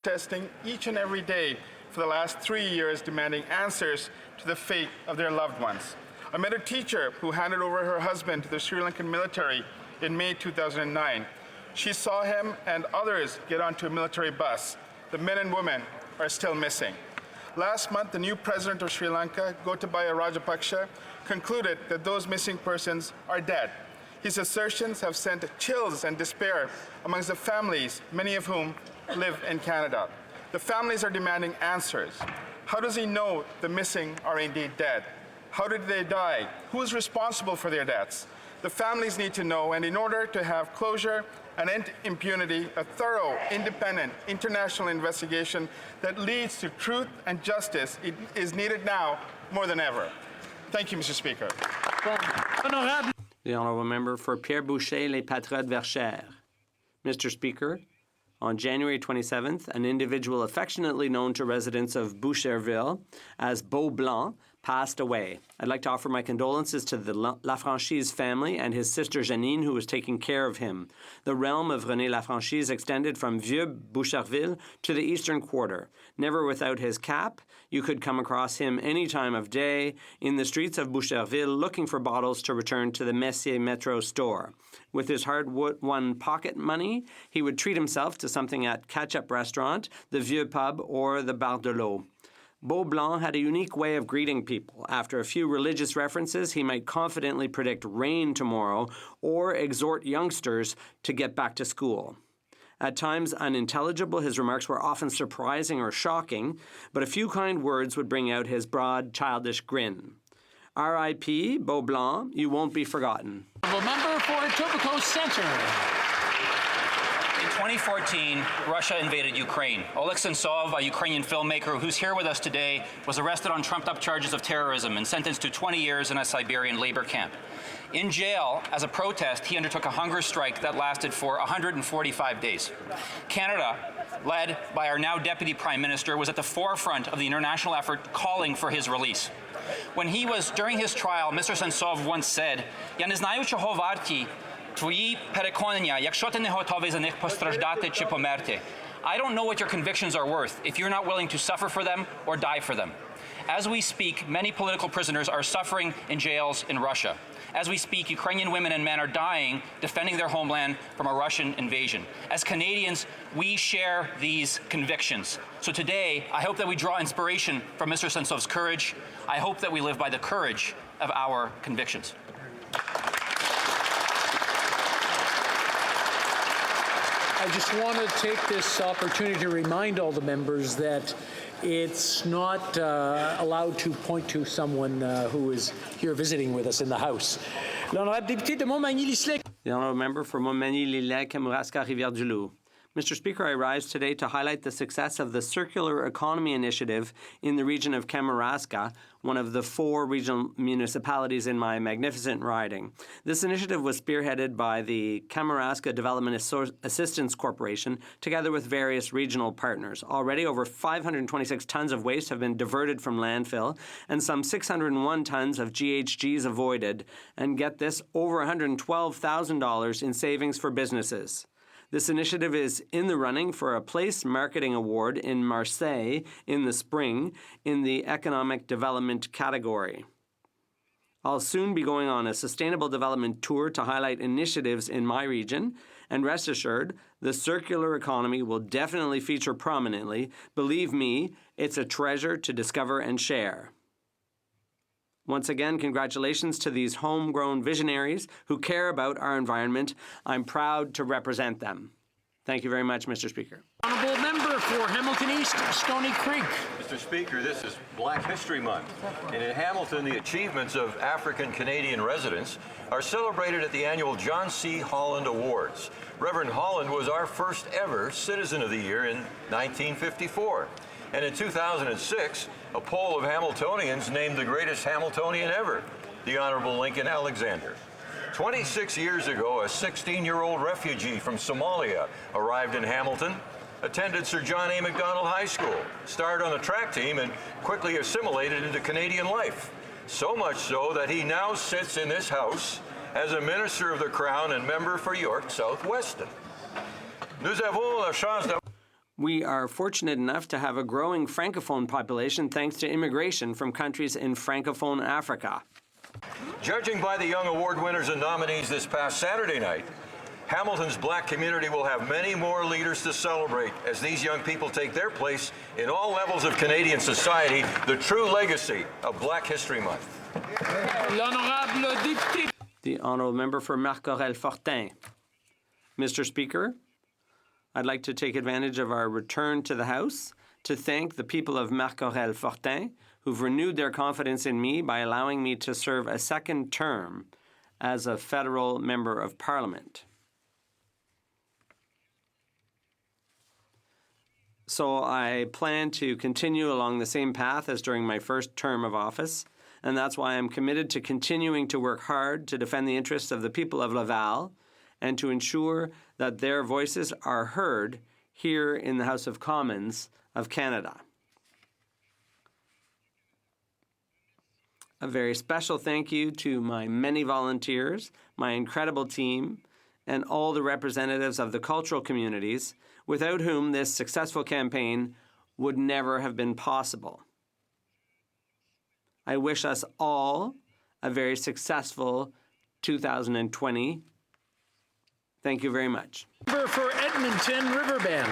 protesting each and every day for the last 3 years, demanding answers to the fate of their loved ones. I met a teacher who handed over her husband to the Sri Lankan military in May 2009. She saw him and others get onto a military bus. The men and women are still missing. Last month, the new president of Sri Lanka, Gotabaya Rajapaksa, concluded that those missing persons are dead. His assertions have sent chills and despair amongst the families, many of whom live in Canada. The families are demanding answers. How does he know the missing are indeed dead? How did they die? Who is responsible for their deaths? The families need to know, and in order to have closure and end impunity, a thorough, independent, international investigation that leads to truth and justice is needed now more than ever. Thank you, Mr. Speaker. The Honourable Member for Pierre Boucher, Les Patriotes Verchères. Mr. Speaker, on January 27th, an individual affectionately known to residents of Boucherville as Bob Blong passed away. I'd like to offer my condolences to the Lafranchise family and his sister Janine, who was taking care of him. The realm of René Lafranchise extended from Vieux Boucherville to the eastern quarter. Never without his cap, you could come across him any time of day in the streets of Boucherville looking for bottles to return to the Messier Metro store. With his hard-won pocket money, he would treat himself to something at Catch-Up Restaurant, the Vieux Pub, or the Bar de l'Eau. Bob Blong had a unique way of greeting people. After a few religious references, he might confidently predict rain tomorrow or exhort youngsters to get back to school. At times unintelligible, his remarks were often surprising or shocking, but a few kind words would bring out his broad, childish grin. R.I.P. Bob Blong, you won't be forgotten. Member for Etobicoke Centre. In 2014, Russia invaded Ukraine. Oleg Sentsov, a Ukrainian filmmaker who's here with us today, was arrested on trumped-up charges of terrorism and sentenced to 20 years in a Siberian labor camp. In jail, as a protest, he undertook a hunger strike that lasted for 145 days. Canada, led by our now Deputy Prime Minister, was at the forefront of the international effort calling for his release. During his trial, Mr. Sentsov once said, "Я не знаю, чого варті твої переконання, якщо ти не готовий за них постраждати чи померти." I don't know what your convictions are worth if you're not willing to suffer for them or die for them. As we speak, many political prisoners are suffering in jails in Russia. As we speak, Ukrainian women and men are dying defending their homeland from a Russian invasion. As Canadians, we share these convictions. So today, I hope that we draw inspiration from Mr. Sentsov's courage. I hope that we live by the courage of our convictions. I just want to take this opportunity to remind all the members that it's not allowed to point to someone who is here visiting with us in the House. L'honorable député de Montmagny-Listec. The Honourable Member for Montmagny-Lillet, Kamouraska, Rivière-du-Loup. Mr. Speaker, I rise today to highlight the success of the Circular Economy Initiative in the region of Kamouraska, one of the 4 regional municipalities in my magnificent riding. This initiative was spearheaded by the Kamouraska Development Assistance Corporation, together with various regional partners. Already, over 526 tons of waste have been diverted from landfill, and some 601 tons of GHGs avoided, and get this, over $112,000 in savings for businesses. This initiative is in the running for a Place Marketing Award in Marseille in the spring in the Economic Development category. I'll soon be going on a sustainable development tour to highlight initiatives in my region, and rest assured, the circular economy will definitely feature prominently. Believe me, it's a treasure to discover and share. Once again, congratulations to these homegrown visionaries who care about our environment. I'm proud to represent them. Thank you very much, Mr. Speaker. Honourable Member for Hamilton East, Stony Creek. Mr. Speaker, this is Black History Month, and in Hamilton, the achievements of African-Canadian residents are celebrated at the annual John C. Holland Awards. Reverend Holland was our first ever Citizen of the Year in 1954. And in 2006, a poll of Hamiltonians named the greatest Hamiltonian ever, the Honorable Lincoln Alexander. 26 years ago, a 16-year-old refugee from Somalia arrived in Hamilton, attended Sir John A. Macdonald High School, starred on the track team, and quickly assimilated into Canadian life. So much so that he now sits in this House as a Minister of the Crown and member for York South Weston. Nous avons la chance d'avoir We are fortunate enough to have a growing Francophone population thanks to immigration from countries in Francophone Africa. Judging by the young award winners and nominees this past Saturday night, Hamilton's Black community will have many more leaders to celebrate as these young people take their place in all levels of Canadian society, the true legacy of Black History Month. The Honourable Member for Marc-Aurèle-Fortin. Mr. Speaker, I'd like to take advantage of our return to the House to thank the people of Marc-Aurèle-Fortin who've renewed their confidence in me by allowing me to serve a second term as a federal member of Parliament. So I plan to continue along the same path as during my first term of office, and that's why I'm committed to continuing to work hard to defend the interests of the people of Laval and to ensure that their voices are heard here in the House of Commons of Canada. A very special thank you to my many volunteers, my incredible team, and all the representatives of the cultural communities, without whom this successful campaign would never have been possible. I wish us all a very successful 2020. Thank you very much. Member for Edmonton Riverbend.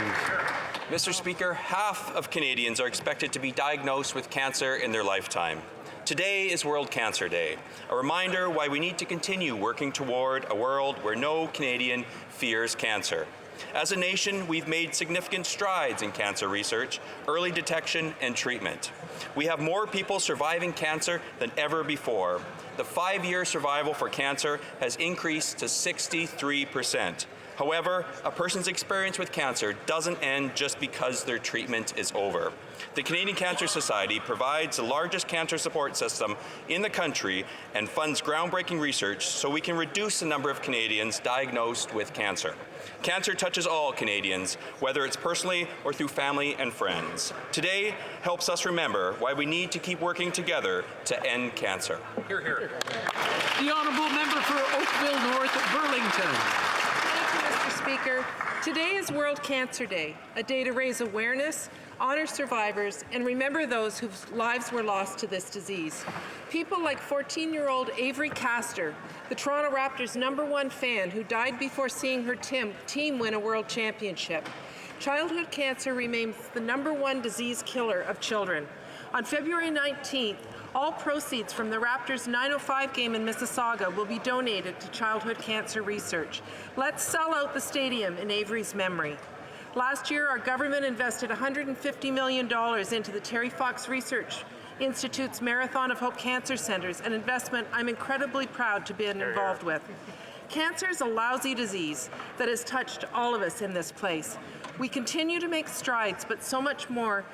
Mr. Speaker, half of Canadians are expected to be diagnosed with cancer in their lifetime. Today is World Cancer Day, a reminder why we need to continue working toward a world where no Canadian fears cancer. As a nation, we've made significant strides in cancer research, early detection, and treatment. We have more people surviving cancer than ever before. The 5-year survival for cancer has increased to 63%. However, a person's experience with cancer doesn't end just because their treatment is over. The Canadian Cancer Society provides the largest cancer support system in the country and funds groundbreaking research so we can reduce the number of Canadians diagnosed with cancer. Cancer touches all Canadians, whether it's personally or through family and friends. Today helps us remember why we need to keep working together to end cancer. Hear, hear. The Honourable Member for Oakville North Burlington. Mr. Speaker, today is World Cancer Day, a day to raise awareness, honor survivors, and remember those whose lives were lost to this disease. People like 14-year-old Avery Castor, the Toronto Raptors' #1 fan who died before seeing her team win a world championship. Childhood cancer remains the #1 disease killer of children. On February 19th, all proceeds from the Raptors' 9:05 game in Mississauga will be donated to childhood cancer research. Let's sell out the stadium in Avery's memory. Last year, our government invested $150 million into the Terry Fox Research Institute's Marathon of Hope Cancer Centers, an investment I'm incredibly proud to be involved with. Cancer is a lousy disease that has touched all of us in this place. We continue to make strides, but so much more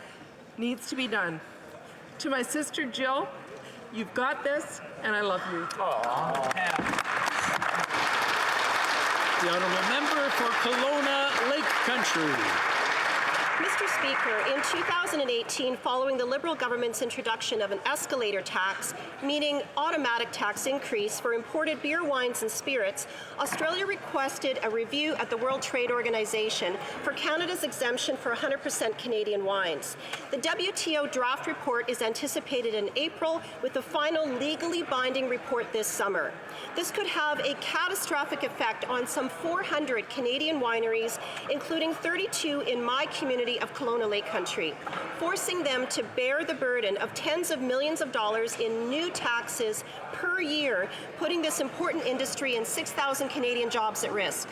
needs to be done. To my sister Jill, you've got this, and I love you. The Honourable Member for Kelowna Lake Country. Mr. Speaker, in 2018, following the Liberal government's introduction of an escalator tax, meaning automatic tax increase for imported beer, wines and spirits, Australia requested a review at the World Trade Organization for Canada's exemption for 100% Canadian wines. The WTO draft report is anticipated in April, with the final legally binding report this summer. This could have a catastrophic effect on some 400 Canadian wineries, including 32 in my community of Kelowna Lake Country, forcing them to bear the burden of tens of millions of dollars in new taxes per year, putting this important industry and 6,000 Canadian jobs at risk.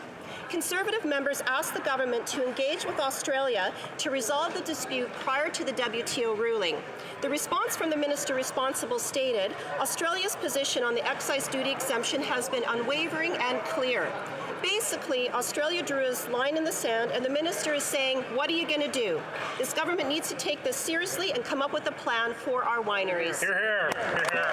Conservative members asked the government to engage with Australia to resolve the dispute prior to the WTO ruling. The response from the minister responsible stated, Australia's position on the excise duty exemption has been unwavering and clear. Basically, Australia drew a line in the sand, and the minister is saying, what are you going to do? This government needs to take this seriously and come up with a plan for our wineries. Hear, hear. Hear, hear.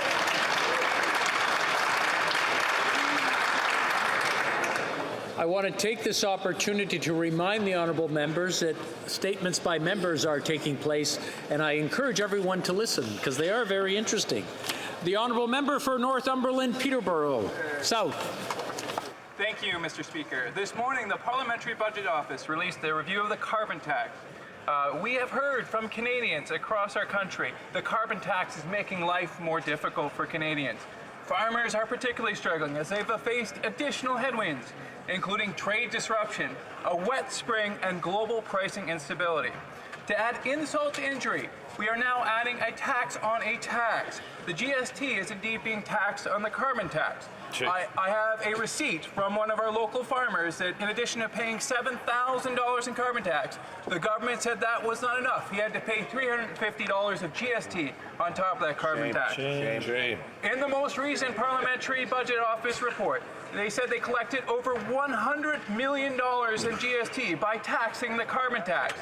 I want to take this opportunity to remind the honourable members that statements by members are taking place, and I encourage everyone to listen because they are very interesting. The honourable member for Northumberland, Peterborough South. Thank you, Mr. Speaker. This morning, the Parliamentary Budget Office released a review of the carbon tax. We have heard from Canadians across our country the carbon tax is making life more difficult for Canadians. Farmers are particularly struggling as they've faced additional headwinds, including trade disruption, a wet spring, and global pricing instability. To add insult to injury, we are now adding a tax on a tax. The GST is indeed being taxed on the carbon tax. I have a receipt from one of our local farmers that in addition to paying $7,000 in carbon tax, the government said that was not enough. He had to pay $350 of GST on top of that carbon tax. Shame. In the most recent Parliamentary Budget Office report, they said they collected over $100 million in GST by taxing the carbon tax.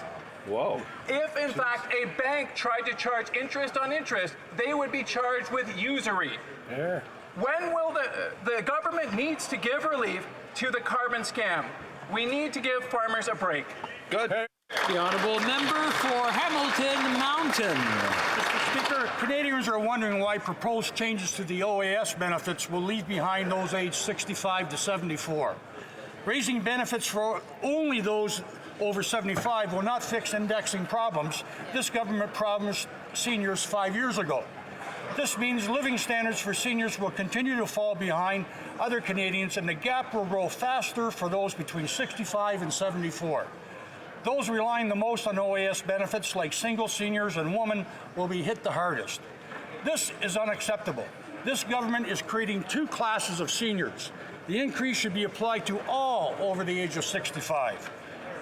Whoa. If, in fact, a bank tried to charge interest on interest, they would be charged with usury. Yeah. When will the government needs to give relief to the carbon scam? We need to give farmers a break. Good. The honourable member for Hamilton Mountain. Mr. Speaker, Canadians are wondering why proposed changes to the OAS benefits will leave behind those aged 65 to 74. Raising benefits for only those over 75 will not fix indexing problems this government promised seniors 5 years ago. This means living standards for seniors will continue to fall behind other Canadians, and the gap will grow faster for those between 65 and 74. Those relying the most on OAS benefits, like single seniors and women, will be hit the hardest. This is unacceptable. This government is creating two classes of seniors. The increase should be applied to all over the age of 65.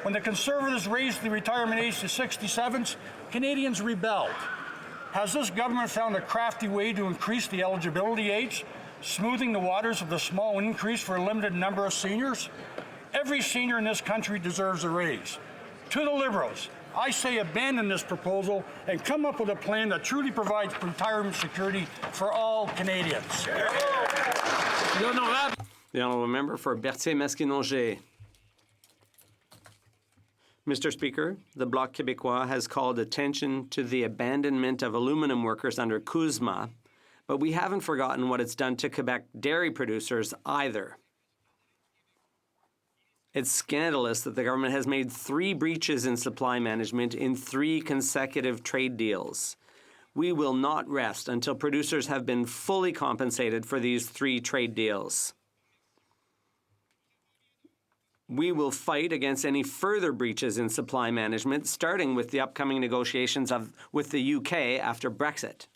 When the Conservatives raised the retirement age to 67, Canadians rebelled. Has this government found a crafty way to increase the eligibility age, smoothing the waters of the small increase for a limited number of seniors? Every senior in this country deserves a raise. To the Liberals, I say abandon this proposal and come up with a plan that truly provides retirement security for all Canadians. The honourable member for Berthier-Masquinongé. Mr. Speaker, the Bloc Québécois has called attention to the abandonment of aluminum workers under CUSMA, but we haven't forgotten what it's done to Quebec dairy producers either. It's scandalous that the government has made 3 breaches in supply management in 3 consecutive trade deals. We will not rest until producers have been fully compensated for these 3 trade deals. We will fight against any further breaches in supply management, starting with the upcoming negotiations with the UK after Brexit.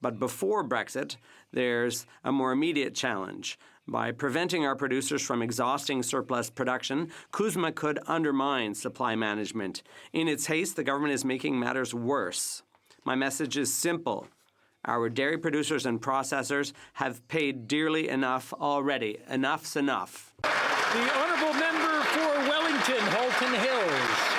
But before Brexit, there's a more immediate challenge. By preventing our producers from exhausting surplus production, CUSMA could undermine supply management. In its haste, the government is making matters worse. My message is simple. Our dairy producers and processors have paid dearly enough already. Enough's enough. The honourable member for Wellington, Halton Hills.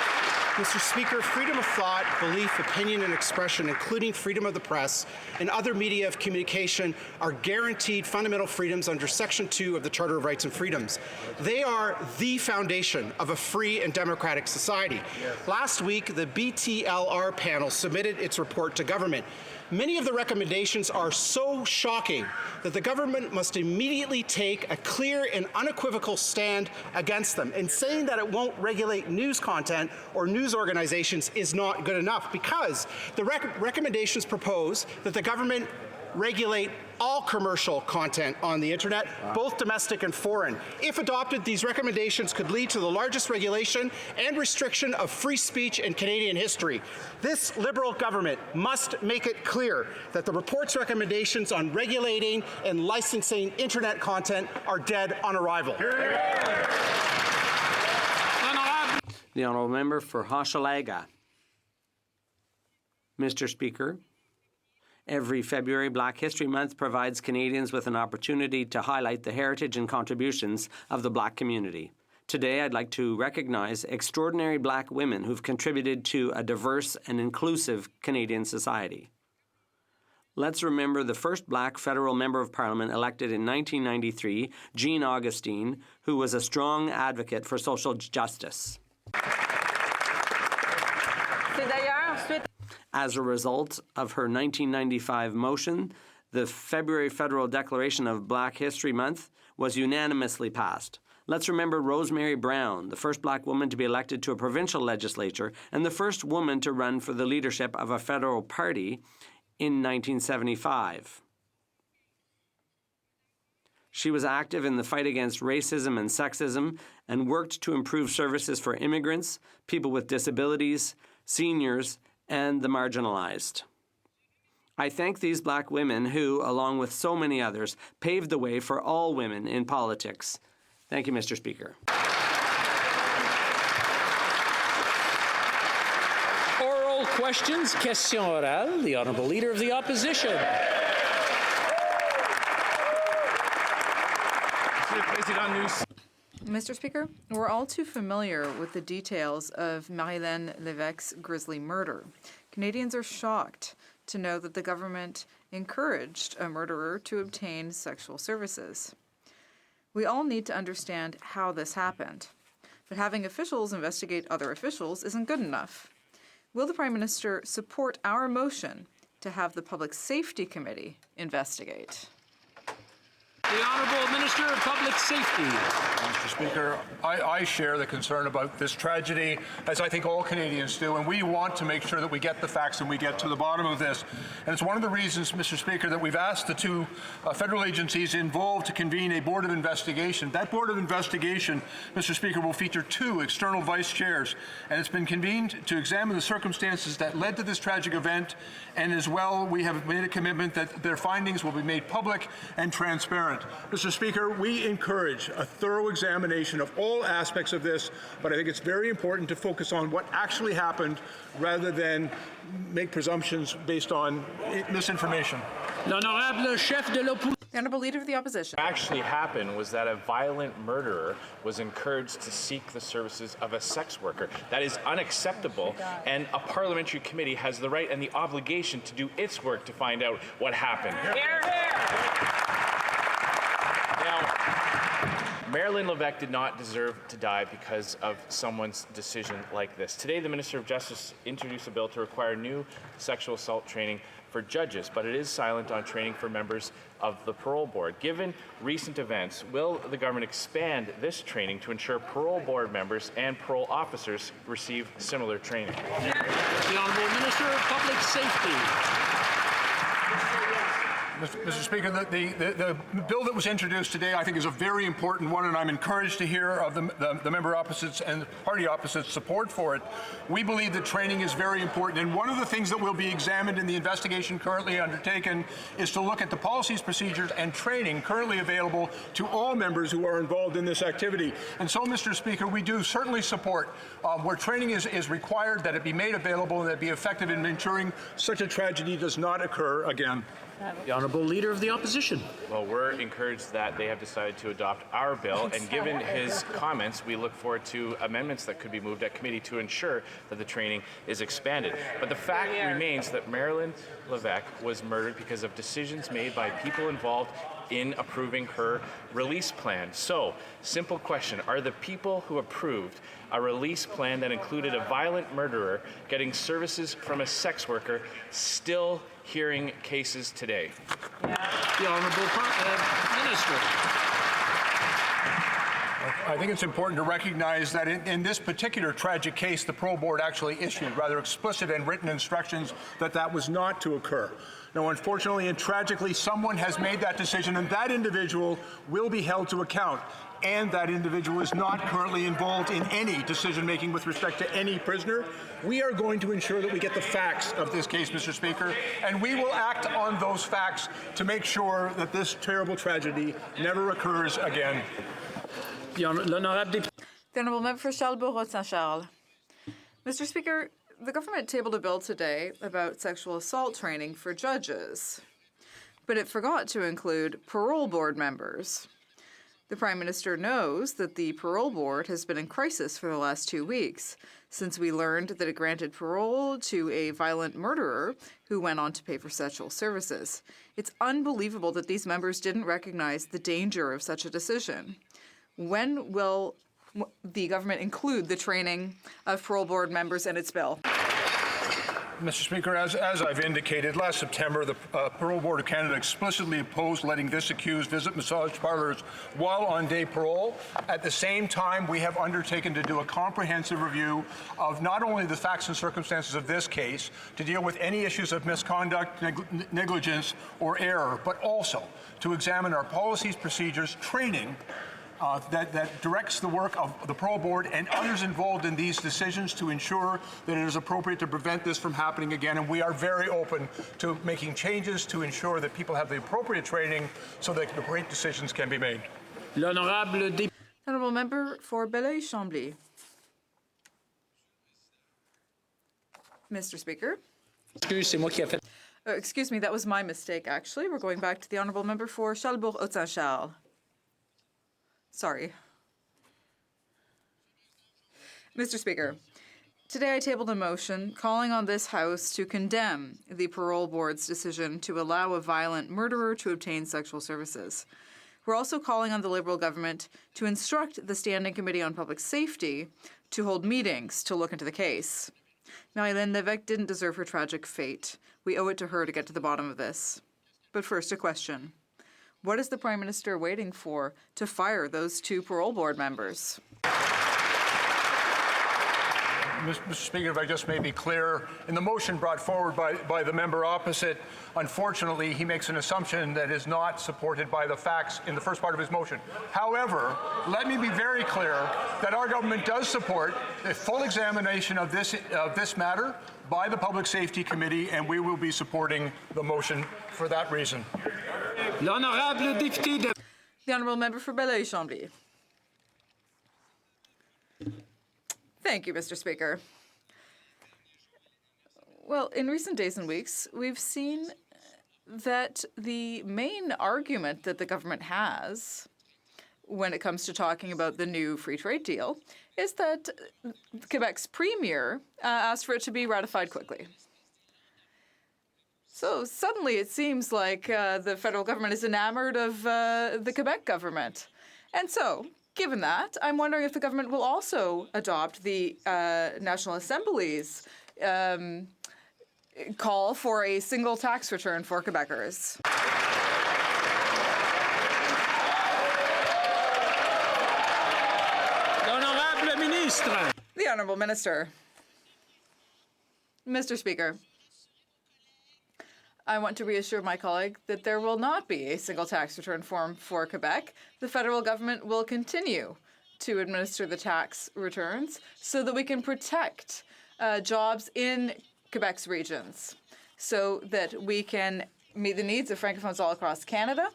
Mr. Speaker, freedom of thought, belief, opinion, and expression, including freedom of the press and other media of communication, are guaranteed fundamental freedoms under Section 2 of the Charter of Rights and Freedoms. They are the foundation of a free and democratic society. Last week, the BTLR panel submitted its report to government. Many of the recommendations are so shocking that the government must immediately take a clear and unequivocal stand against them. And saying that it won't regulate news content or news organizations is not good enough, because the recommendations propose that the government regulate all commercial content on the internet, both domestic and foreign. If adopted, these recommendations could lead to the largest regulation and restriction of free speech in Canadian history. This Liberal government must make it clear that the report's recommendations on regulating and licensing internet content are dead on arrival. The honourable member for Hochelaga. Mr. Speaker, every February, Black History Month provides Canadians with an opportunity to highlight the heritage and contributions of the Black community. Today, I'd like to recognize extraordinary Black women who've contributed to a diverse and inclusive Canadian society. Let's remember the first Black federal member of Parliament elected in 1993, Jean Augustine, who was a strong advocate for social justice. As a result of her 1995 motion, the February Federal Declaration of Black History Month was unanimously passed. Let's remember Rosemary Brown, the first black woman to be elected to a provincial legislature and the first woman to run for the leadership of a federal party in 1975. She was active in the fight against racism and sexism and worked to improve services for immigrants, people with disabilities, seniors, and the marginalized. I thank these black women who, along with so many others, paved the way for all women in politics. Thank you, Mr. Speaker. Oral questions, question orale, the Honourable Leader of the Opposition. Mr. Speaker, we're all too familiar with the details of Marie-Hélène Lévesque's grisly murder. Canadians are shocked to know that the government encouraged a murderer to obtain sexual services. We all need to understand how this happened, but having officials investigate other officials isn't good enough. Will the Prime Minister support our motion to have the Public Safety Committee investigate? The Honourable Minister of Public Safety. Mr. Speaker, I share the concern about this tragedy, as I think all Canadians do, and we want to make sure that we get the facts and we get to the bottom of this. And it's one of the reasons, Mr. Speaker, that we've asked the two federal agencies involved to convene a board of investigation. That board of investigation, Mr. Speaker, will feature 2 external vice chairs, and it's been convened to examine the circumstances that led to this tragic event, and as well, we have made a commitment that their findings will be made public and transparent. Mr. Speaker, we encourage a thorough examination of all aspects of this, but I think it's very important to focus on what actually happened rather than make presumptions based on misinformation. L'Honorable Chef de l'Opposition. The Honourable Leader of the Opposition. What actually happened was that a violent murderer was encouraged to seek the services of a sex worker. That is unacceptable, and a parliamentary committee has the right and the obligation to do its work to find out what happened. Hear, hear. Now, Marilyn Lévesque did not deserve to die because of someone's decision like this. Today, the Minister of Justice introduced a bill to require new sexual assault training for judges, but it is silent on training for members of the parole board. Given recent events, will the government expand this training to ensure parole board members and parole officers receive similar training? The Honourable Minister of Public Safety. Mr. Speaker, the bill that was introduced today, I think, is a very important one, and I'm encouraged to hear of the member opposites and party opposites' support for it. We believe that training is very important, and one of the things that will be examined in the investigation currently undertaken is to look at the policies, procedures, and training currently available to all members who are involved in this activity. And so, Mr. Speaker, we do certainly support where training is required, that it be made available and that it be effective in ensuring such a tragedy does not occur again. The Honourable Leader of the Opposition. Well, we're encouraged that they have decided to adopt our bill, and given his comments, we look forward to amendments that could be moved at committee to ensure that the training is expanded. But the fact remains that Marilyn Lévesque was murdered because of decisions made by people involved in approving her release plan. So, simple question, are the people who approved a release plan that included a violent murderer getting services from a sex worker still hearing cases today? The Honourable Minister. I think it's important to recognize that in this particular tragic case, the parole board actually issued rather explicit and written instructions that was not to occur. Now, unfortunately and tragically, someone has made that decision, and that individual will be held to account. And that individual is not currently involved in any decision-making with respect to any prisoner. We are going to ensure that we get the facts of this case, Mr. Speaker, and we will act on those facts to make sure that this terrible tragedy never occurs again. The Honourable Member for Charles-Bourreau-Saint-Charles. Mr. Speaker, the government tabled a bill today about sexual assault training for judges, but it forgot to include parole board members. The Prime Minister knows that the parole board has been in crisis for the last 2 weeks, since we learned that it granted parole to a violent murderer who went on to pay for sexual services. It's unbelievable that these members didn't recognize the danger of such a decision. When will the government include the training of parole board members in its bill? Mr. Speaker, as I've indicated, last September, the Parole Board of Canada explicitly opposed letting this accused visit massage parlors while on day parole. At the same time, we have undertaken to do a comprehensive review of not only the facts and circumstances of this case, to deal with any issues of misconduct, negligence, or error, but also to examine our policies, procedures, training, that directs the work of the Parole Board and others involved in these decisions to ensure that it is appropriate to prevent this from happening again. And we are very open to making changes to ensure that people have the appropriate training so that the great decisions can be made. Honourable Member for Belleuil-Chambly. Mr. Speaker. Excuse me, that was my mistake, actually. We're going back to the Honourable Member for Charlebourg-Haute-Saint-Charles. Sorry. Mr. Speaker, today I tabled a motion calling on this House to condemn the Parole Board's decision to allow a violent murderer to obtain sexual services. We're also calling on the Liberal government to instruct the Standing Committee on Public Safety to hold meetings to look into the case. Marie-Hélène Lévesque didn't deserve her tragic fate. We owe it to her to get to the bottom of this. But first, a question. What is the Prime Minister waiting for to fire those two Parole Board members? Mr. Speaker, if I just may be clear, in the motion brought forward by the member opposite, unfortunately, he makes an assumption that is not supported by the facts in the first part of his motion. However, let me be very clear that our government does support a full examination of this matter by the Public Safety Committee, and we will be supporting the motion for that reason. The Honourable Member for Belleuil-Chambly. Thank you, Mr. Speaker. Well, in recent days and weeks, we've seen that the main argument that the government has when it comes to talking about the new free trade deal is that Quebec's premier asked for it to be ratified quickly. So suddenly it seems like the federal government is enamored of the Quebec government. And so, given that, I'm wondering if the government will also adopt the National Assembly's call for a single tax return for Quebecers. The Honourable Minister. Mr. Speaker, I want to reassure my colleague that there will not be a single tax return form for Quebec. The federal government will continue to administer the tax returns so that we can protect jobs in Quebec's regions, so that we can meet the needs of francophones all across Canada.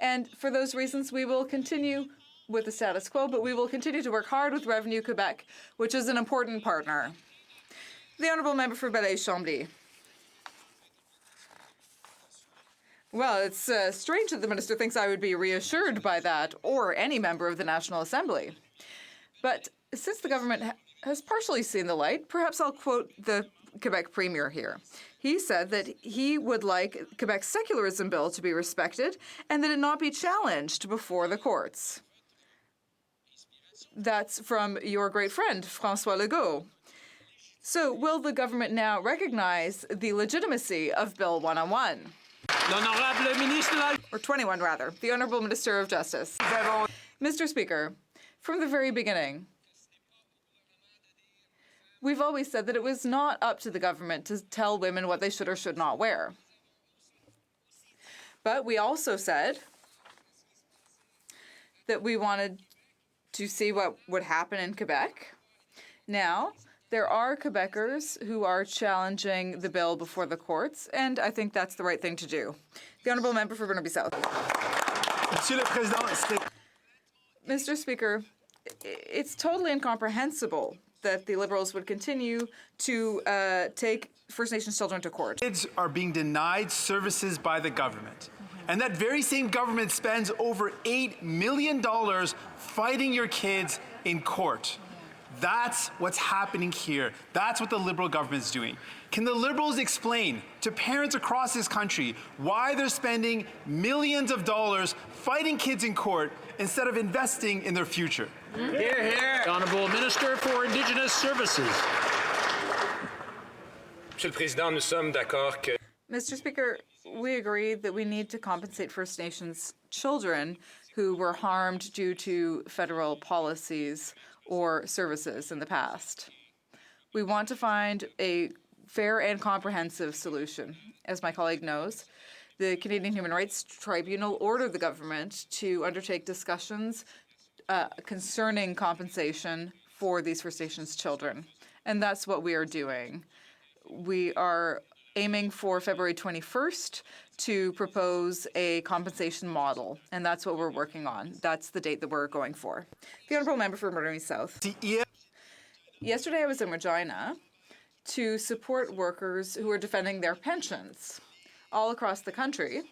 And for those reasons, we will continue with the status quo, but we will continue to work hard with Revenue Quebec, which is an important partner. The Honourable Member for Belleuil-Chambly. Well, it's strange that the minister thinks I would be reassured by that, or any member of the National Assembly. But since the government has partially seen the light, perhaps I'll quote the Quebec Premier here. He said that he would like Quebec's secularism bill to be respected and that it not be challenged before the courts. That's from your great friend, François Legault. So will the government now recognize the legitimacy of Bill 101? Or 21, rather. The Honourable Minister of Justice. Mr. Speaker, from the very beginning, we've always said that it was not up to the government to tell women what they should or should not wear. But we also said that we wanted to see what would happen in Quebec. Now, there are Quebecers who are challenging the bill before the courts, and I think that's the right thing to do. The Honourable Member for Burnaby South. Mr. Speaker, it's totally incomprehensible that the Liberals would continue to take First Nations children to court. Kids are being denied services by the government. And that very same government spends over $8 million fighting your kids in court. That's what's happening here. That's what the Liberal government is doing. Can the Liberals explain to parents across this country why they're spending millions of dollars fighting kids in court instead of investing in their future? Hear, hear. Honourable Minister for Indigenous Services. Monsieur le Président, nous sommes d'accord que... Mr. Speaker, we agree that we need to compensate First Nations children who were harmed due to federal policies or services in the past. We want to find a fair and comprehensive solution. As my colleague knows, the Canadian Human Rights Tribunal ordered the government to undertake discussions concerning compensation for these First Nations children. And that's what we are doing. We are aiming for February 21st to propose a compensation model, and that's what we're working on. That's the date that we're going for. The Honourable Member for Murray South. Yesterday I was in Regina to support workers who are defending their pensions all across the country.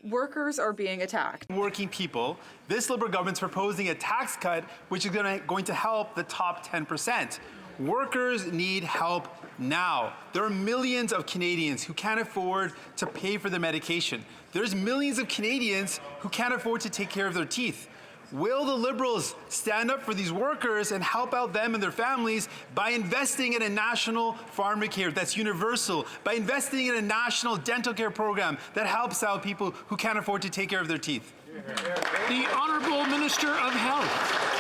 Workers are being attacked. Working people, this Liberal government's proposing a tax cut which is going to help the top 10%. Workers need help now. There are millions of Canadians who can't afford to pay for their medication. There's millions of Canadians who can't afford to take care of their teeth. Will the Liberals stand up for these workers and help out them and their families by investing in a national pharmacy care that's universal, by investing in a national dental care program that helps out people who can't afford to take care of their teeth? The Honourable Minister of Health.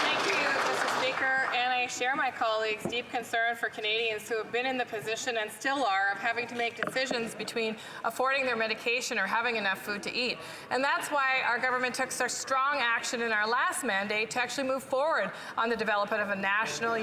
Thank you, Mr. Speaker, and I share my colleagues' deep concern for Canadians who have been in the position and still are of having to make decisions between affording their medication or having enough food to eat. And that's why our government took such strong action in our last mandate to actually move forward on the development of a national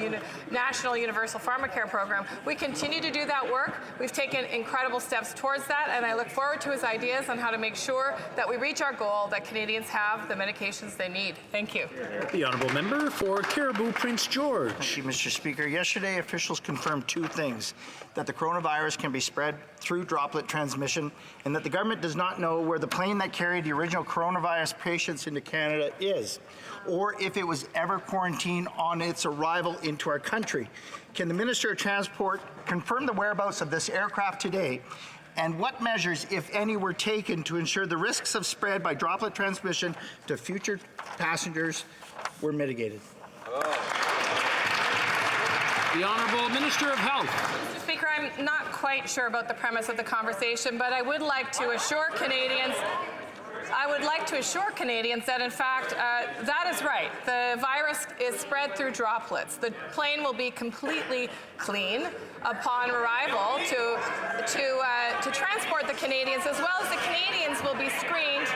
universal pharmacare program. We continue to do that work. We've taken incredible steps towards that, and I look forward to his ideas on how to make sure that we reach our goal that Canadians have the medications they need. Thank you. The Honourable Member for Cariboo Prince George. Thank you, Mr. Speaker. Yesterday, officials confirmed two things: that the coronavirus can be spread through droplet transmission, and that the government does not know where the plane that carried the original coronavirus patients into Canada is, or if it was ever quarantined on its arrival into our country. Can the Minister of Transport confirm the whereabouts of this aircraft today? And what measures, if any, were taken to ensure the risks of spread by droplet transmission to future passengers were mitigated? The Honourable Minister of Health. Mr. Speaker, I'm not quite sure about the premise of the conversation, but I would like to assure Canadians that, in fact, that is right. The virus is spread through droplets. The plane will be completely clean upon arrival to transport the Canadians, as well as the Canadians will be screened.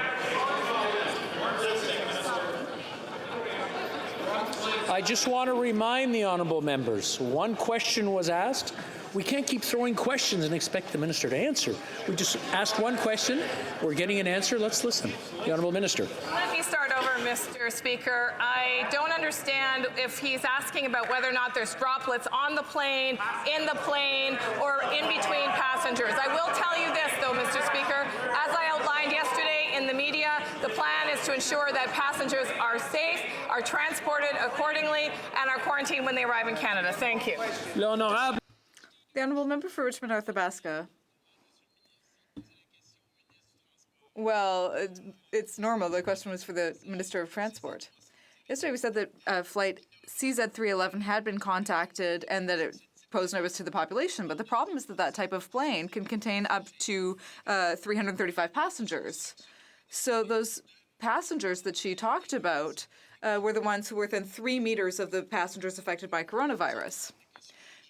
I just want to remind the honourable members, one question was asked. We can't keep throwing questions and expect the minister to answer. We just asked one question. We're getting an answer. Let's listen. The Honourable Minister. Let me start over, Mr. Speaker. I don't understand if he's asking about whether or not there's droplets on the plane, in the plane, or in between passengers. I will tell you this, though, Mr. Speaker. As I outlined yesterday in the media, the plan is to ensure that passengers are safe, are transported accordingly, and are quarantined when they arrive in Canada. Thank you. The Honourable Member for Richmond North Athabasca. Well, it's normal. The question was for the Minister of Transport. Yesterday we said that flight CZ311 had been contacted and that it posed no risk to the population, but the problem is that that type of plane can contain up to 335 passengers. So those passengers that she talked about were the ones who were within 3 meters of the passengers affected by coronavirus.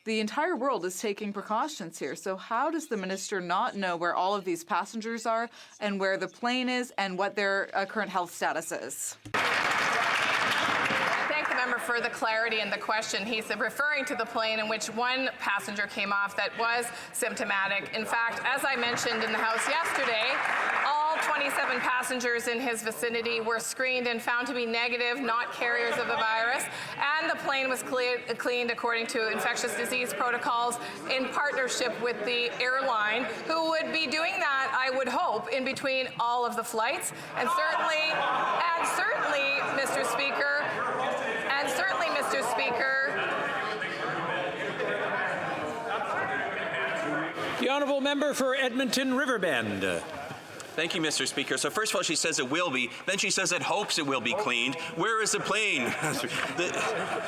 The entire world is taking precautions here. So how does the minister not know where all of these passengers are and where the plane is and what their current health status is? I thank the member for the clarity in the question. He's referring to the plane in which one passenger came off that was symptomatic. In fact, as I mentioned in the House yesterday, all 27 passengers in his vicinity were screened and found to be negative, not carriers of the virus, and the plane was cleaned according to infectious disease protocols in partnership with the airline, who would be doing that, I would hope, in between all of the flights. And certainly, Mr. Speaker, The Honourable Member for Edmonton Riverbend. Thank you, Mr. Speaker. So first of all, she says it will be. Then she says it hopes it will be cleaned. Where is the plane?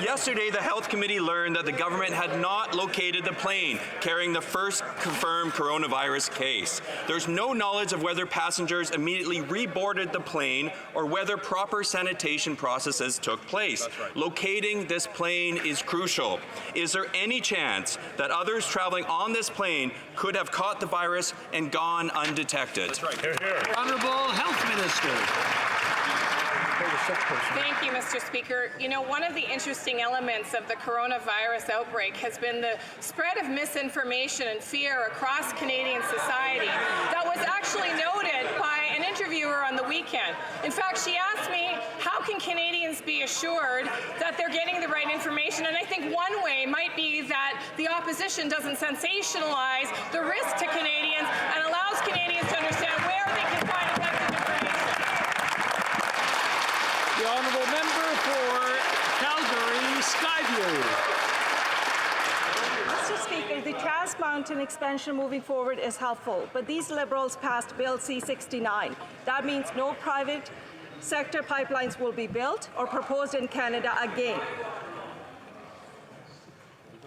Yesterday, the Health Committee learned that the government had not located the plane carrying the first confirmed coronavirus case. There's no knowledge of whether passengers immediately reboarded the plane or whether proper sanitation processes took place. Right. Locating this plane is crucial. Is there any chance that others traveling on this plane could have caught the virus and gone undetected? That's right. Here, here. Honorable Health Minister. Thank you, Mr. Speaker. You know, one of the interesting elements of the coronavirus outbreak has been the spread of misinformation and fear across Canadian society that was actually noted by an interviewer on the weekend. In fact, she asked me, how can Canadians be assured that they're getting the right information? And I think one way might be that the opposition doesn't sensationalize the risk to Canadians and allows Canadians to understand where they can find effective information. The honourable member for Calgary Skyview. Mr. Speaker, the Trans Mountain expansion moving forward is helpful, but these Liberals passed Bill C-69. That means no private sector pipelines will be built or proposed in Canada again.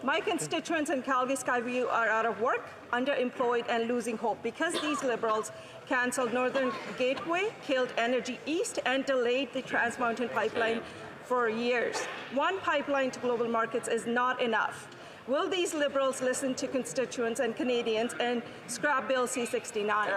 My constituents in Calgary Skyview are out of work, underemployed, and losing hope because these Liberals cancelled Northern Gateway, killed Energy East, and delayed the Trans Mountain pipeline for years. One pipeline to global markets is not enough. Will these Liberals listen to constituents and Canadians and scrap Bill C-69?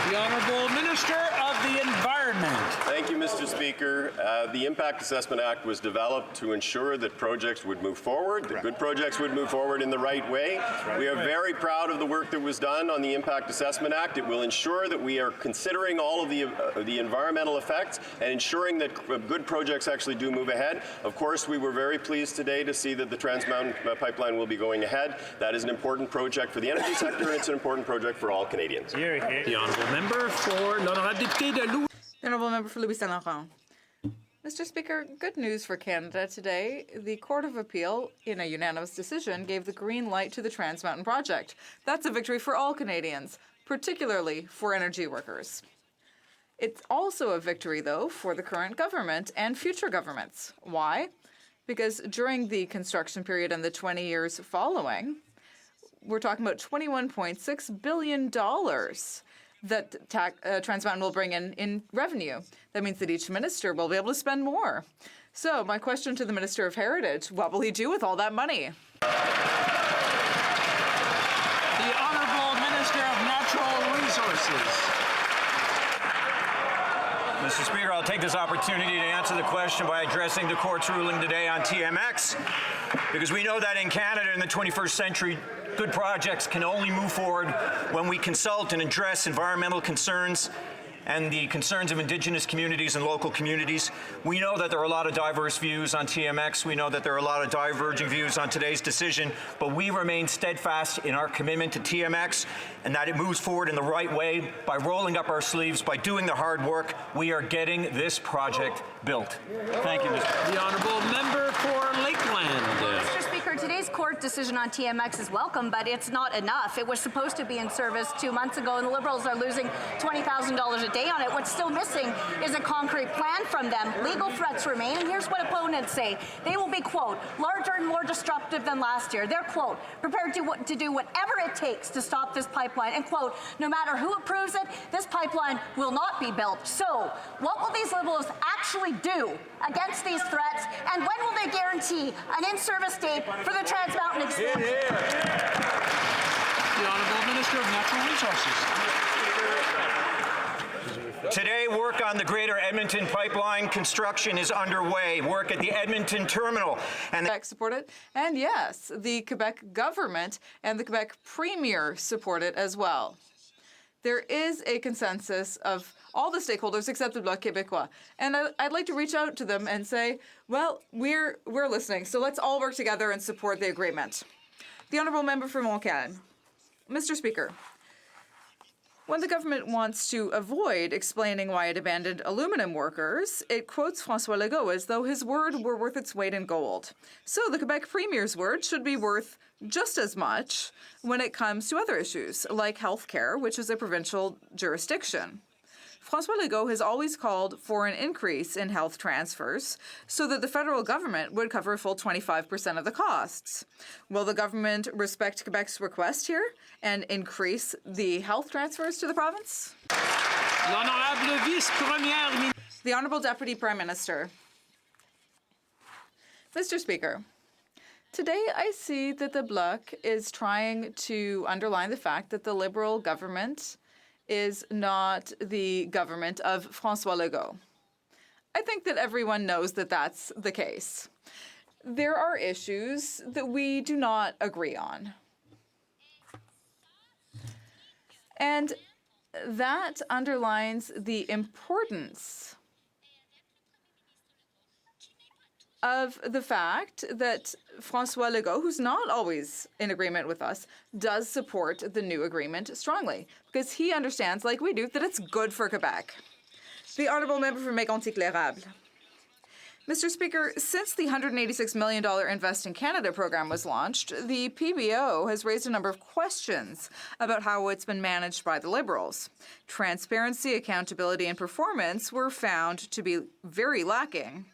The Honourable Minister of the Environment. Thank you, Mr. Speaker. The Impact Assessment Act was developed to ensure that projects would move forward, that good projects would move forward in the right way. We are very proud of the work that was done on the Impact Assessment Act. It will ensure that we are considering all of the environmental effects and ensuring that good projects actually do move ahead. Of course, we were very pleased today to see that the Trans Mountain pipeline will be going ahead. That is an important project for the energy sector, and it's an important project for all Canadians. The Honourable Member for l'Honorable Député de Louis. The Honourable Member for Louis Saint Laurent. Mr. Speaker, good news for Canada today. The Court of Appeal, in a unanimous decision, gave the green light to the Trans Mountain project. That's a victory for all Canadians, particularly for energy workers. It's also a victory, though, for the current government and future governments. Why? Because during the construction period and the 20 years following, we're talking about $21.6 billion that Trans Mountain will bring in revenue. That means that each minister will be able to spend more. So my question to the Minister of Heritage, what will he do with all that money? The Honourable Minister of Natural Resources. Mr. Speaker, I'll take this opportunity to answer the question by addressing the court's ruling today on TMX, because we know that in Canada in the 21st century, good projects can only move forward when we consult and address environmental concerns and the concerns of Indigenous communities and local communities. We know that there are a lot of diverse views on TMX. We know that there are a lot of diverging views on today's decision, but we remain steadfast in our commitment to TMX and that it moves forward in the right way by rolling up our sleeves, by doing the hard work. We are getting this project built. Thank you, Mr. The Honourable Member for Lakeland. Mr. Speaker, today's court decision on TMX is welcome, but it's not enough. It was supposed to be in service 2 months ago, and the Liberals are losing $20,000 a day on it. What's still missing is a concrete plan from them. Legal threats remain, and here's what opponents say. They will be, quote, larger and more disruptive than last year. They're, quote, prepared to do whatever it takes to stop this pipeline, and, quote, no matter who approves it, this pipeline will not be built. So, what will these Liberals actually do against these threats, and when will they guarantee an in-service date for the Trans Mountain expansion? The Honourable Minister of Natural Resources. Today, work on the Greater Edmonton Pipeline construction is underway. Work at the Edmonton Terminal. And Quebec support it. And yes, the Quebec government and the Quebec Premier support it as well. There is a consensus of all the stakeholders except the Bloc Québécois. And I'd like to reach out to them and say, well, we're listening, so let's all work together and support the agreement. The Honourable Member for Montcalm. Mr. Speaker, When the government wants to avoid explaining why it abandoned aluminum workers, it quotes François Legault as though his word were worth its weight in gold. So the Quebec Premier's word should be worth just as much when it comes to other issues, like health care, which is a provincial jurisdiction. François Legault has always called for an increase in health transfers so that the federal government would cover a full 25% of the costs. Will the government respect Quebec's request here and increase the health transfers to the province? The Honourable Deputy Prime Minister. Mr. Speaker, today I see that the Bloc is trying to underline the fact that the Liberal government is not the government of François Legault. I think that everyone knows that that's the case. There are issues that we do not agree on. And that underlines the importance of the fact that François Legault, who's not always in agreement with us, does support the new agreement strongly, because he understands, like we do, that it's good for Quebec. The Honourable Member for Mégantic-L'Érable. Mr. Speaker, since the $186 million Invest in Canada program was launched, the PBO has raised a number of questions about how it's been managed by the Liberals. Transparency, accountability, and performance were found to be very lacking.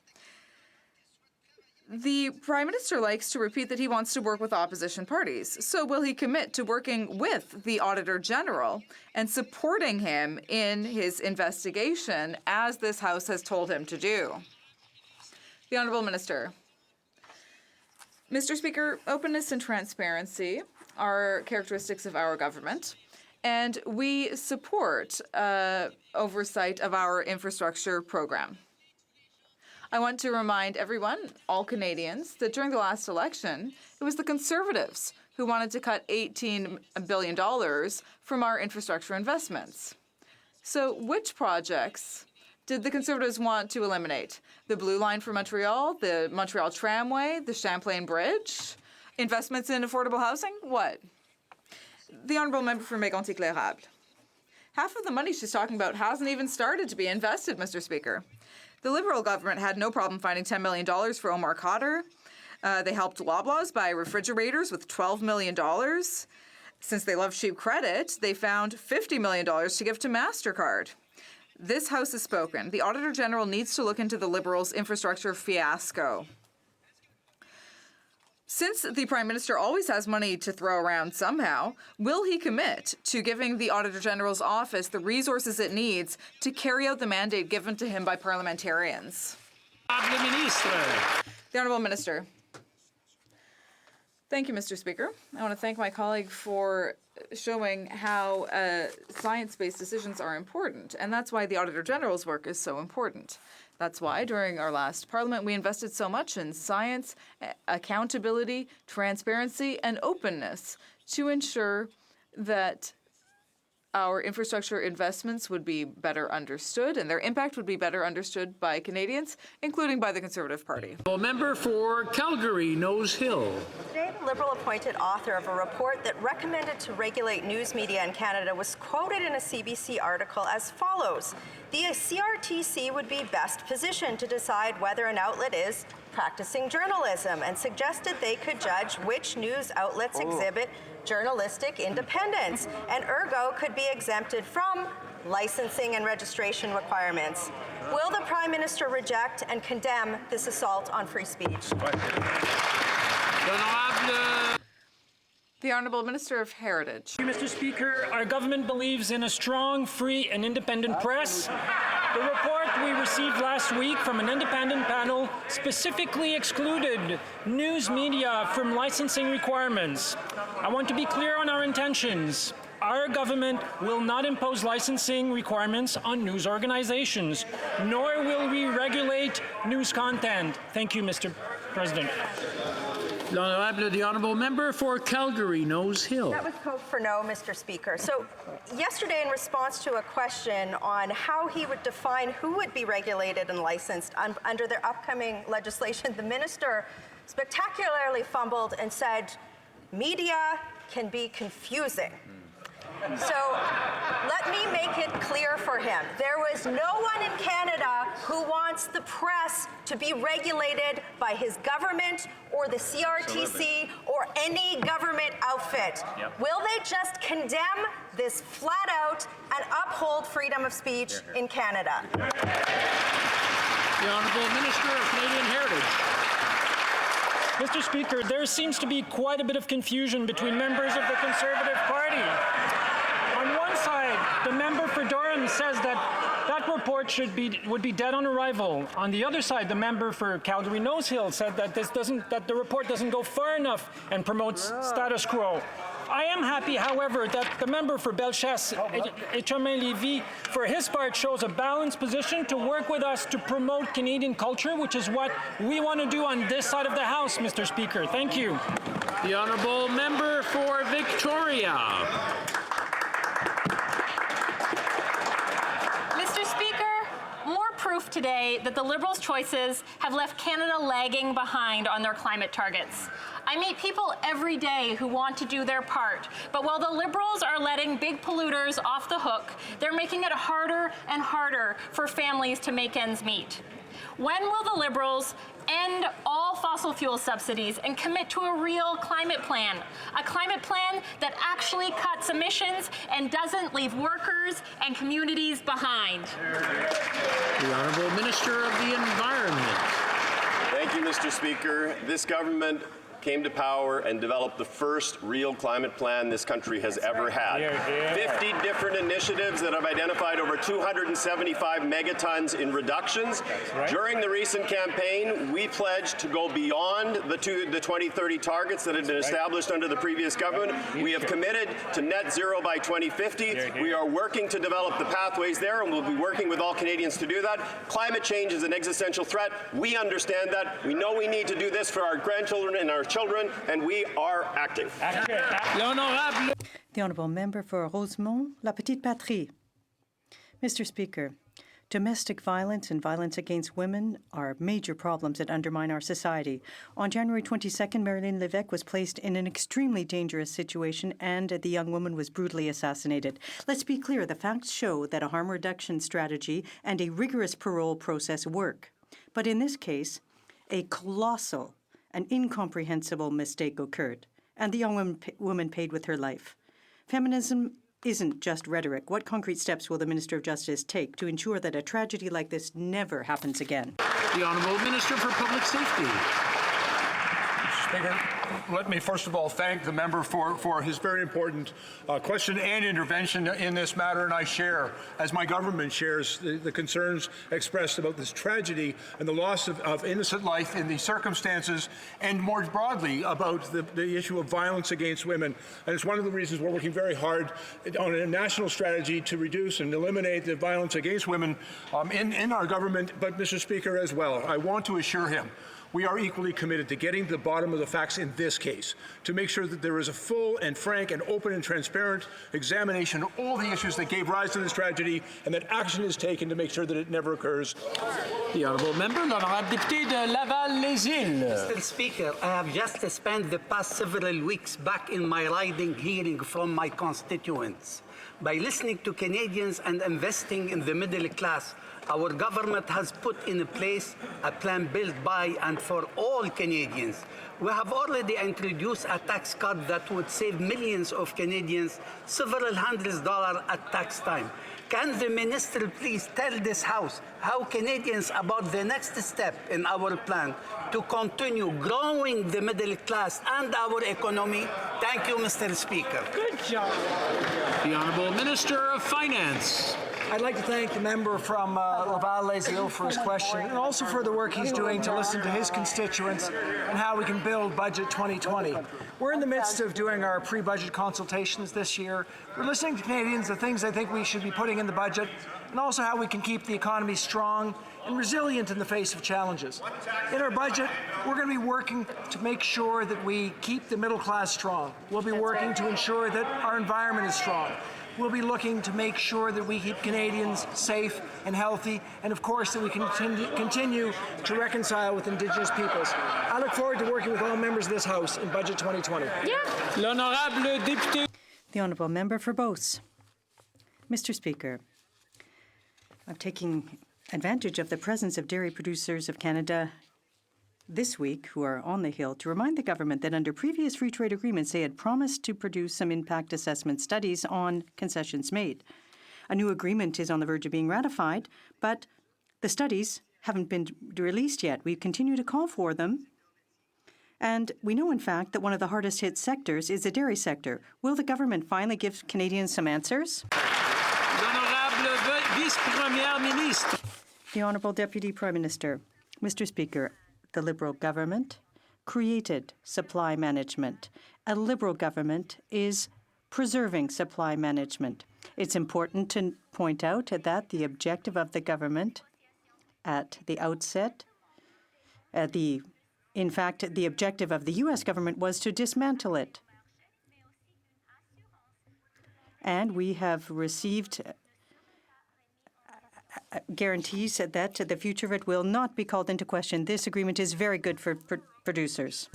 The Prime Minister likes to repeat that he wants to work with opposition parties. So will he commit to working with the Auditor General and supporting him in his investigation, as this House has told him to do? The Honourable Minister. Mr. Speaker, openness and transparency are characteristics of our government, and we support oversight of our infrastructure program. I want to remind everyone, all Canadians, that during the last election, it was the Conservatives who wanted to cut $18 billion from our infrastructure investments. So which projects did the Conservatives want to eliminate? The Blue Line for Montreal, the Montreal Tramway, the Champlain Bridge, investments in affordable housing? What? The Honourable Member for Mégantic-L'Érable. Half of the money she's talking about hasn't even started to be invested, Mr. Speaker. The Liberal government had no problem finding $10 million for Omar Khadr. They helped Loblaws buy refrigerators with $12 million. Since they love cheap credit, they found $50 million to give to MasterCard. This House has spoken. The Auditor General needs to look into the Liberals' infrastructure fiasco. Since the Prime Minister always has money to throw around somehow, will he commit to giving the Auditor General's office the resources it needs to carry out the mandate given to him by parliamentarians? The Honourable Minister. Thank you, Mr. Speaker. I want to thank my colleague for showing how science-based decisions are important, and that's why the Auditor General's work is so important. That's why, during our last Parliament, we invested so much in science, accountability, transparency, and openness to ensure that our infrastructure investments would be better understood and their impact would be better understood by Canadians, including by the Conservative Party. Member for Calgary, Nose Hill. Today, the Liberal-appointed author of a report that recommended to regulate news media in Canada was quoted in a CBC article as follows: the CRTC would be best positioned to decide whether an outlet is practicing journalism, and suggested they could judge which news outlets exhibit journalistic independence, and ergo could be exempted from licensing and registration requirements. Will the Prime Minister reject and condemn this assault on free speech? The Honourable Minister of Heritage. Mr. Speaker, our government believes in a strong, free and independent press. The report we received last week from an independent panel specifically excluded news media from licensing requirements. I want to be clear on our intentions. Our government will not impose licensing requirements on news organizations, nor will we regulate news content. Thank you, Mr. President. The Honourable Member for Calgary, Nose Hill. That was code for no, Mr. Speaker. So yesterday, in response to a question on how he would define who would be regulated and licensed under their upcoming legislation, the minister spectacularly fumbled and said, media can be confusing. So let me make it clear for him. There was no one in Canada who wants the press to be regulated by his government or the CRTC or any government outfit. Will they just condemn this flat out and uphold freedom of speech in Canada? The Honourable Minister of Canadian Heritage. Mr. Speaker, there seems to be quite a bit of confusion between members of the Conservative Party. On one side, the member for Durham says that that report would be dead on arrival. On the other side, the member for Calgary Nose Hill said that the report doesn't go far enough and promotes status quo. I am happy, however, that the member for Bellechasse, Etchemin-Lévis, for his part, shows a balanced position to work with us to promote Canadian culture, which is what we want to do on this side of the House, Mr. Speaker. Thank you. The Honourable Member for Victoria. Mr. Speaker, more proof today that the Liberals' choices have left Canada lagging behind on their climate targets. I meet people every day who want to do their part, but while the Liberals are letting big polluters off the hook, they're making it harder and harder for families to make ends meet. When will the Liberals end all fossil fuel subsidies and commit to a real climate plan? A climate plan that actually cuts emissions and doesn't leave workers and communities behind. The Honourable Minister of the Environment. Thank you, Mr. Speaker. This government came to power and developed the first real climate plan this country has ever had. 50 different initiatives that have identified over 275 megatons in reductions. During the recent campaign, we pledged to go beyond the 2030 targets that had been established under the previous government. We have committed to net zero by 2050. We are working to develop the pathways there, and we'll be working with all Canadians to do that. Climate change is an existential threat. We understand that. We know we need to do this for our grandchildren and our children, and we are acting. The Honourable Member for Rosemont, La Petite Patrie. Mr. Speaker, domestic violence and violence against women are major problems that undermine our society. On January 22nd, Marilyn Lévesque was placed in an extremely dangerous situation and the young woman was brutally assassinated. Let's be clear, the facts show that a harm reduction strategy and a rigorous parole process work. But in this case, a colossal, an incomprehensible mistake occurred, and the young woman paid with her life. Feminism isn't just rhetoric. What concrete steps will the Minister of Justice take to ensure that a tragedy like this never happens again? The Honourable Minister for Public Safety. Mr. Speaker, let me first of all thank the member for his very important question and intervention in this matter, and I share, as my government shares, the concerns expressed about this tragedy and the loss of innocent life in these circumstances, and more broadly about the issue of violence against women. And it's one of the reasons we're working very hard on a national strategy to reduce and eliminate the violence against women in our government, but Mr. Speaker as well. I want to assure him we are equally committed to getting to the bottom of the facts in this case, to make sure that there is a full and frank and open and transparent examination of all the issues that gave rise to this tragedy, and that action is taken to make sure that it never occurs. The Honourable Member, l'Honourable Député de Laval-les-Îles. Mr. Speaker, I have just spent the past several weeks back in my riding hearing from my constituents. By listening to Canadians and investing in the middle class, our government has put in place a plan built by and for all Canadians. We have already introduced a tax cut that would save millions of Canadians several hundreds of dollars at tax time. Can the minister please tell this House how Canadians about the next step in our plan to continue growing the middle class and our economy? Thank you, Mr. Speaker. Good job. The Honourable Minister of Finance. I'd like to thank the member from Laval-les-Îles for his question, and also for the work he's doing to listen to his constituents and how we can build Budget 2020. We're in the midst of doing our pre-budget consultations this year. We're listening to Canadians, the things I think we should be putting in the budget, and also how we can keep the economy strong and resilient in the face of challenges. In our budget, we're going to be working to make sure that we keep the middle class strong. We'll be working to ensure that our environment is strong. We'll be looking to make sure that we keep Canadians safe and healthy, and of course that we continue to reconcile with Indigenous peoples. I look forward to working with all members of this House in Budget 2020. L'Honourable Député. The Honourable Member for Beauce. Mr. Speaker, I'm taking advantage of the presence of dairy producers of Canada this week who are on the Hill to remind the government that under previous free trade agreements they had promised to produce some impact assessment studies on concessions made. A new agreement is on the verge of being ratified, but the studies haven't been released yet. We continue to call for them. And we know, in fact, that one of the hardest hit sectors is the dairy sector. Will the government finally give Canadians some answers? The Honourable Deputy Prime Minister. Mr. Speaker, the Liberal government created supply management. A Liberal government is preserving supply management. It's important to point out that the objective of the government at the outset, in fact, the objective of the U.S. government was to dismantle it. And we have received guarantees that the future of it will not be called into question. This agreement is very good for producers.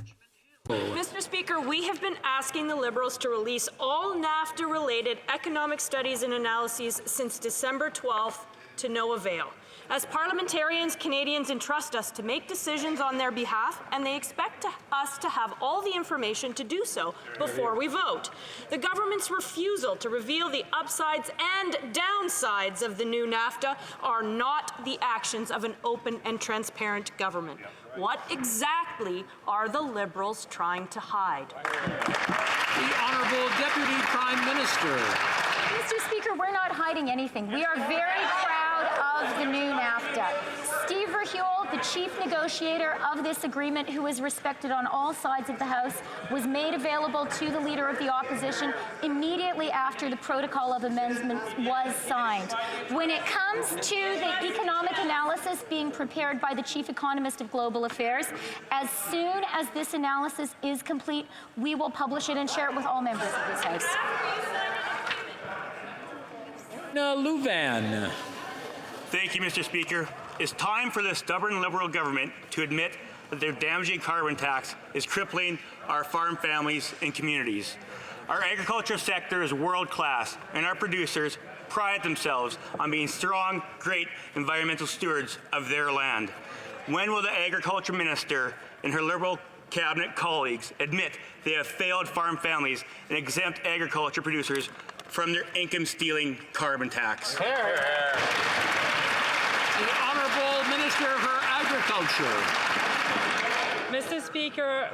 Mr. Speaker, we have been asking the Liberals to release all NAFTA-related economic studies and analyses since December 12th to no avail. As parliamentarians, Canadians entrust us to make decisions on their behalf, and they expect us to have all the information to do so before we vote. The government's refusal to reveal the upsides and downsides of the new NAFTA are not the actions of an open and transparent government. What exactly are the Liberals trying to hide? The Honourable Deputy Prime Minister. Mr. Speaker, we're not hiding anything. We are very proud of the new NAFTA. Steve Verheuel, the chief negotiator of this agreement, who is respected on all sides of the House, was made available to the Leader of the Opposition immediately after the Protocol of Amendment was signed. When it comes to the economic analysis being prepared by the Chief Economist of Global Affairs, as soon as this analysis is complete, we will publish it and share it with all members of this House. Louvain. Thank you, Mr. Speaker. It's time for the stubborn Liberal government to admit that their damaging carbon tax is crippling our farm families and communities. Our agriculture sector is world-class, and our producers pride themselves on being strong, great environmental stewards of their land. When will the Agriculture Minister and her Liberal cabinet colleagues admit they have failed farm families and exempt agriculture producers from their income-stealing carbon tax? The Honourable Minister for Agriculture. Mr. Speaker,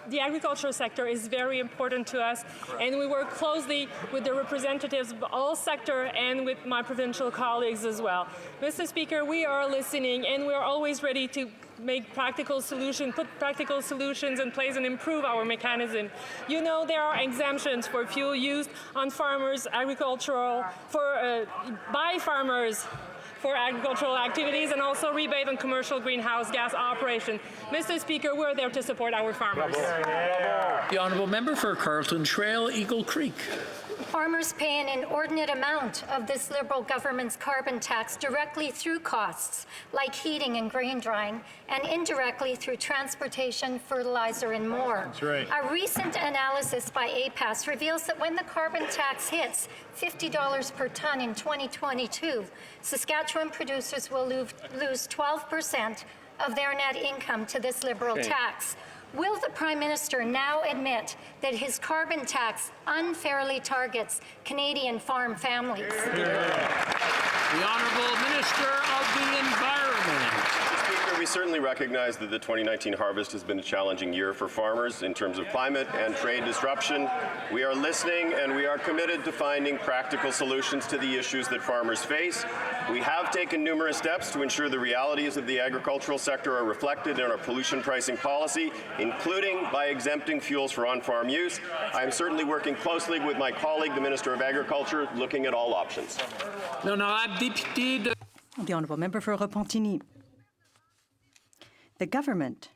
the agricultural sector is very important to us, and we work closely with the representatives of all sector and with my provincial colleagues as well. Mr. Speaker, we are listening, and we are always ready to make practical solutions, put practical solutions in place and improve our mechanism. You know, there are exemptions for fuel used on farmers, by farmers for agricultural activities, and also rebate on commercial greenhouse gas operation. Mr. Speaker, we're there to support our farmers. The Honourable Member for Carleton Trail, Eagle Creek. Farmers pay an inordinate amount of this Liberal government's carbon tax directly through costs like heating and grain drying, and indirectly through transportation, fertilizer, and more. That's right. A recent analysis by APAS reveals that when the carbon tax hits $50 per ton in 2022, Saskatchewan producers will lose 12% of their net income to this Liberal tax. Will the Prime Minister now admit that his carbon tax unfairly targets Canadian farm families? The Honourable Minister of the Environment. Speaker, we certainly recognize that the 2019 harvest has been a challenging year for farmers in terms of climate and trade disruption. We are listening, and we are committed to finding practical solutions to the issues that farmers face. We have taken numerous steps to ensure the realities of the agricultural sector are reflected in our pollution pricing policy, including by exempting fuels for on-farm use. I am certainly working closely with my colleague, the Minister of Agriculture, looking at all options. The Honourable Member for Repentigny. The government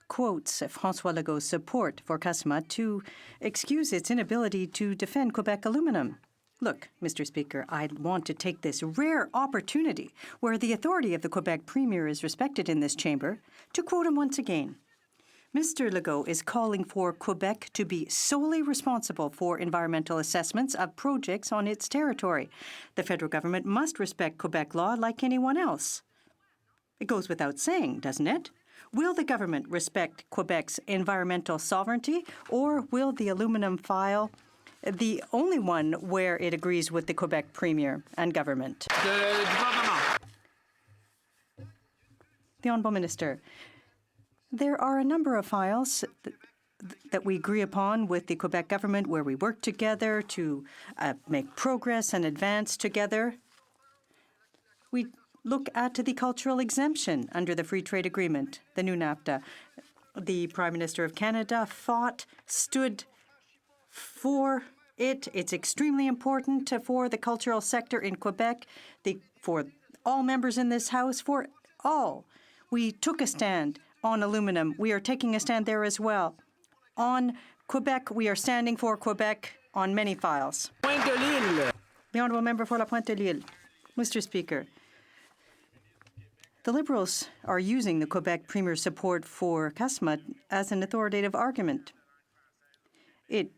quotes François Legault's support for CUSMA to excuse its inability to defend Quebec aluminum. Look, Mr. Speaker, I want to take this rare opportunity where the authority of the Quebec Premier is respected in this chamber to quote him once again. Mr. Legault is calling for Quebec to be solely responsible for environmental assessments of projects on its territory. The federal government must respect Quebec law like anyone else. It goes without saying, doesn't it? Will the government respect Quebec's environmental sovereignty, or will the aluminum file the only one where it agrees with the Quebec Premier and government? The Honourable Minister, there are a number of files that we agree upon with the Quebec government where we work together to make progress and advance together. We look at the cultural exemption under the Free Trade Agreement, the new NAFTA. The Prime Minister of Canada stood for it. It's extremely important for the cultural sector in Quebec, for all members in this House, for all. We took a stand on aluminum. We are taking a stand there as well. On Quebec, we are standing for Quebec on many files. The Honourable Member for La Pointe-de-L'Île. Mr. Speaker, the Liberals are using the Quebec Premier's support for CASMA as an authoritative argument. It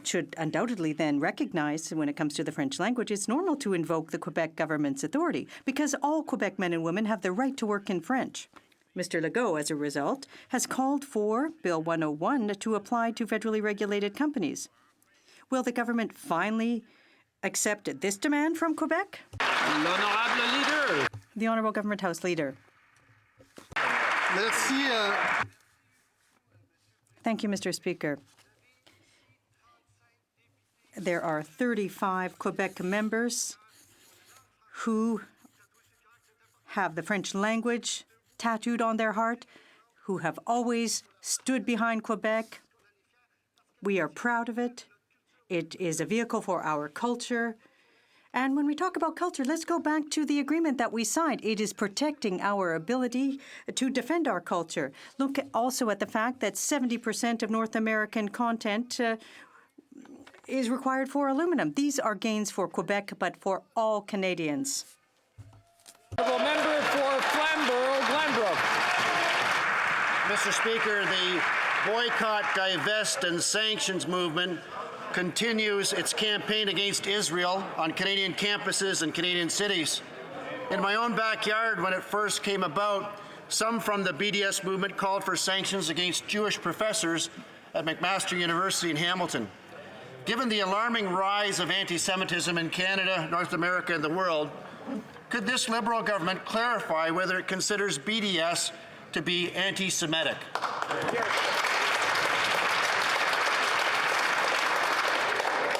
should undoubtedly then recognize, when it comes to the French language, it's normal to invoke the Quebec government's authority because all Quebec men and women have the right to work in French. Mr. Legault, as a result, has called for Bill 101 to apply to federally regulated companies. Will the government finally accept this demand from Quebec? L'honorable leader. The Honourable Government House Leader. Merci. Thank you, Mr. Speaker. There are 35 Quebec members who have the French language tattooed on their heart, who have always stood behind Quebec. We are proud of it. It is a vehicle for our culture. And when we talk about culture, let's go back to the agreement that we signed. It is protecting our ability to defend our culture. Look also at the fact that 70% of North American content is required for aluminum. These are gains for Quebec, but for all Canadians. Honourable Member for Flamborough-Glenbrook. Mr. Speaker, the boycott, divest and sanctions movement continues its campaign against Israel on Canadian campuses and Canadian cities. In my own backyard, when it first came about, some from the BDS movement called for sanctions against Jewish professors at McMaster University in Hamilton. Given the alarming rise of anti-Semitism in Canada, North America, and the world, could this Liberal government clarify whether it considers BDS to be anti-Semitic?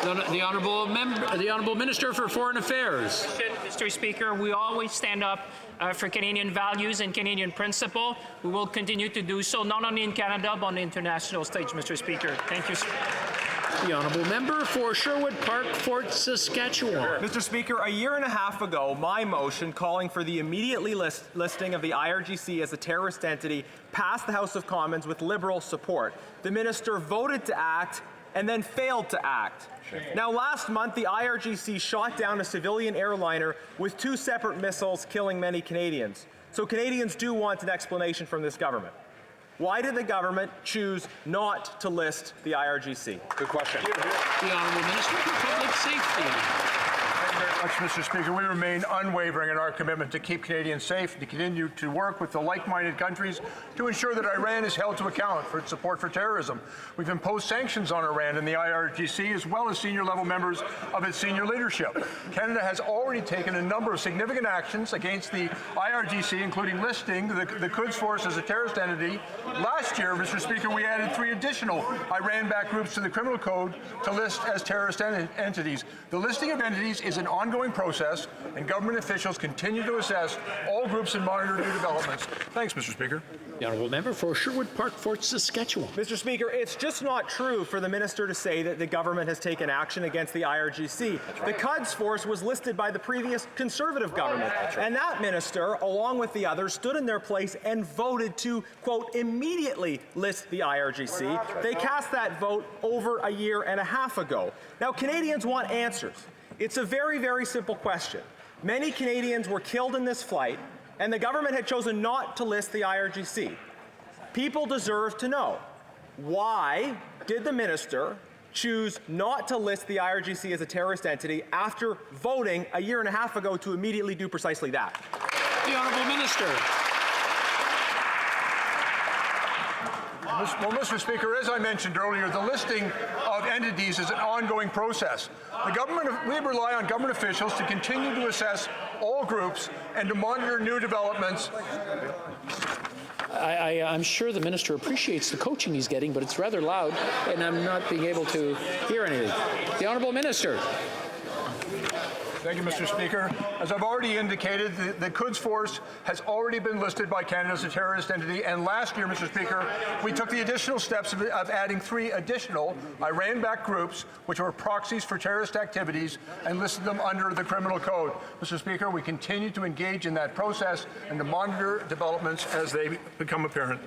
The Honourable Minister for Foreign Affairs. Mr. Speaker, we always stand up for Canadian values and Canadian principle. We will continue to do so, not only in Canada, but on the international stage, Mr. Speaker. Thank you. The Honourable Member for Sherwood Park, Fort Saskatchewan. Mr. Speaker, a year and a half ago, my motion calling for the immediately listing of the IRGC as a terrorist entity passed the House of Commons with Liberal support. The minister voted to act and then failed to act. Now, last month, the IRGC shot down a civilian airliner with 2 separate missiles, killing many Canadians. So Canadians do want an explanation from this government. Why did the government choose not to list the IRGC? Good question. The Honourable Minister for Public Safety. Thank you very much, Mr. Speaker. We remain unwavering in our commitment to keep Canadians safe and to continue to work with the like-minded countries to ensure that Iran is held to account for its support for terrorism. We've imposed sanctions on Iran and the IRGC, as well as senior-level members of its senior leadership. Canada has already taken a number of significant actions against the IRGC, including listing the Quds Force as a terrorist entity. Last year, Mr. Speaker, we added 3 additional Iran-backed groups to the criminal code to list as terrorist entities. The listing of entities is an ongoing process, and government officials continue to assess all groups and monitor new developments. Thanks, Mr. Speaker. The Honourable Member for Sherwood Park, Fort Saskatchewan. Mr. Speaker, it's just not true for the minister to say that the government has taken action against the IRGC. The Quds Force was listed by the previous Conservative government, and that minister, along with the others, stood in their place and voted to, quote, immediately list the IRGC. They cast that vote over a year and a half ago. Now, Canadians want answers. It's a very, very simple question. Many Canadians were killed in this flight, and the government had chosen not to list the IRGC. People deserve to know, why did the minister choose not to list the IRGC as a terrorist entity after voting a year and a half ago to immediately do precisely that? The Honourable Minister. Well, Mr. Speaker, as I mentioned earlier, the listing of entities is an ongoing process. We rely on government officials to continue to assess all groups and to monitor new developments. I'm sure the minister appreciates the coaching he's getting, but it's rather loud, and I'm not being able to hear anything. The Honourable Minister. Thank you, Mr. Speaker. As I've already indicated, the Quds Force has already been listed by Canada as a terrorist entity, and last year, Mr. Speaker, we took the additional steps of adding 3 additional Iran-backed groups, which were proxies for terrorist activities, and listed them under the criminal code. Mr. Speaker, we continue to engage in that process and to monitor developments as they become apparent.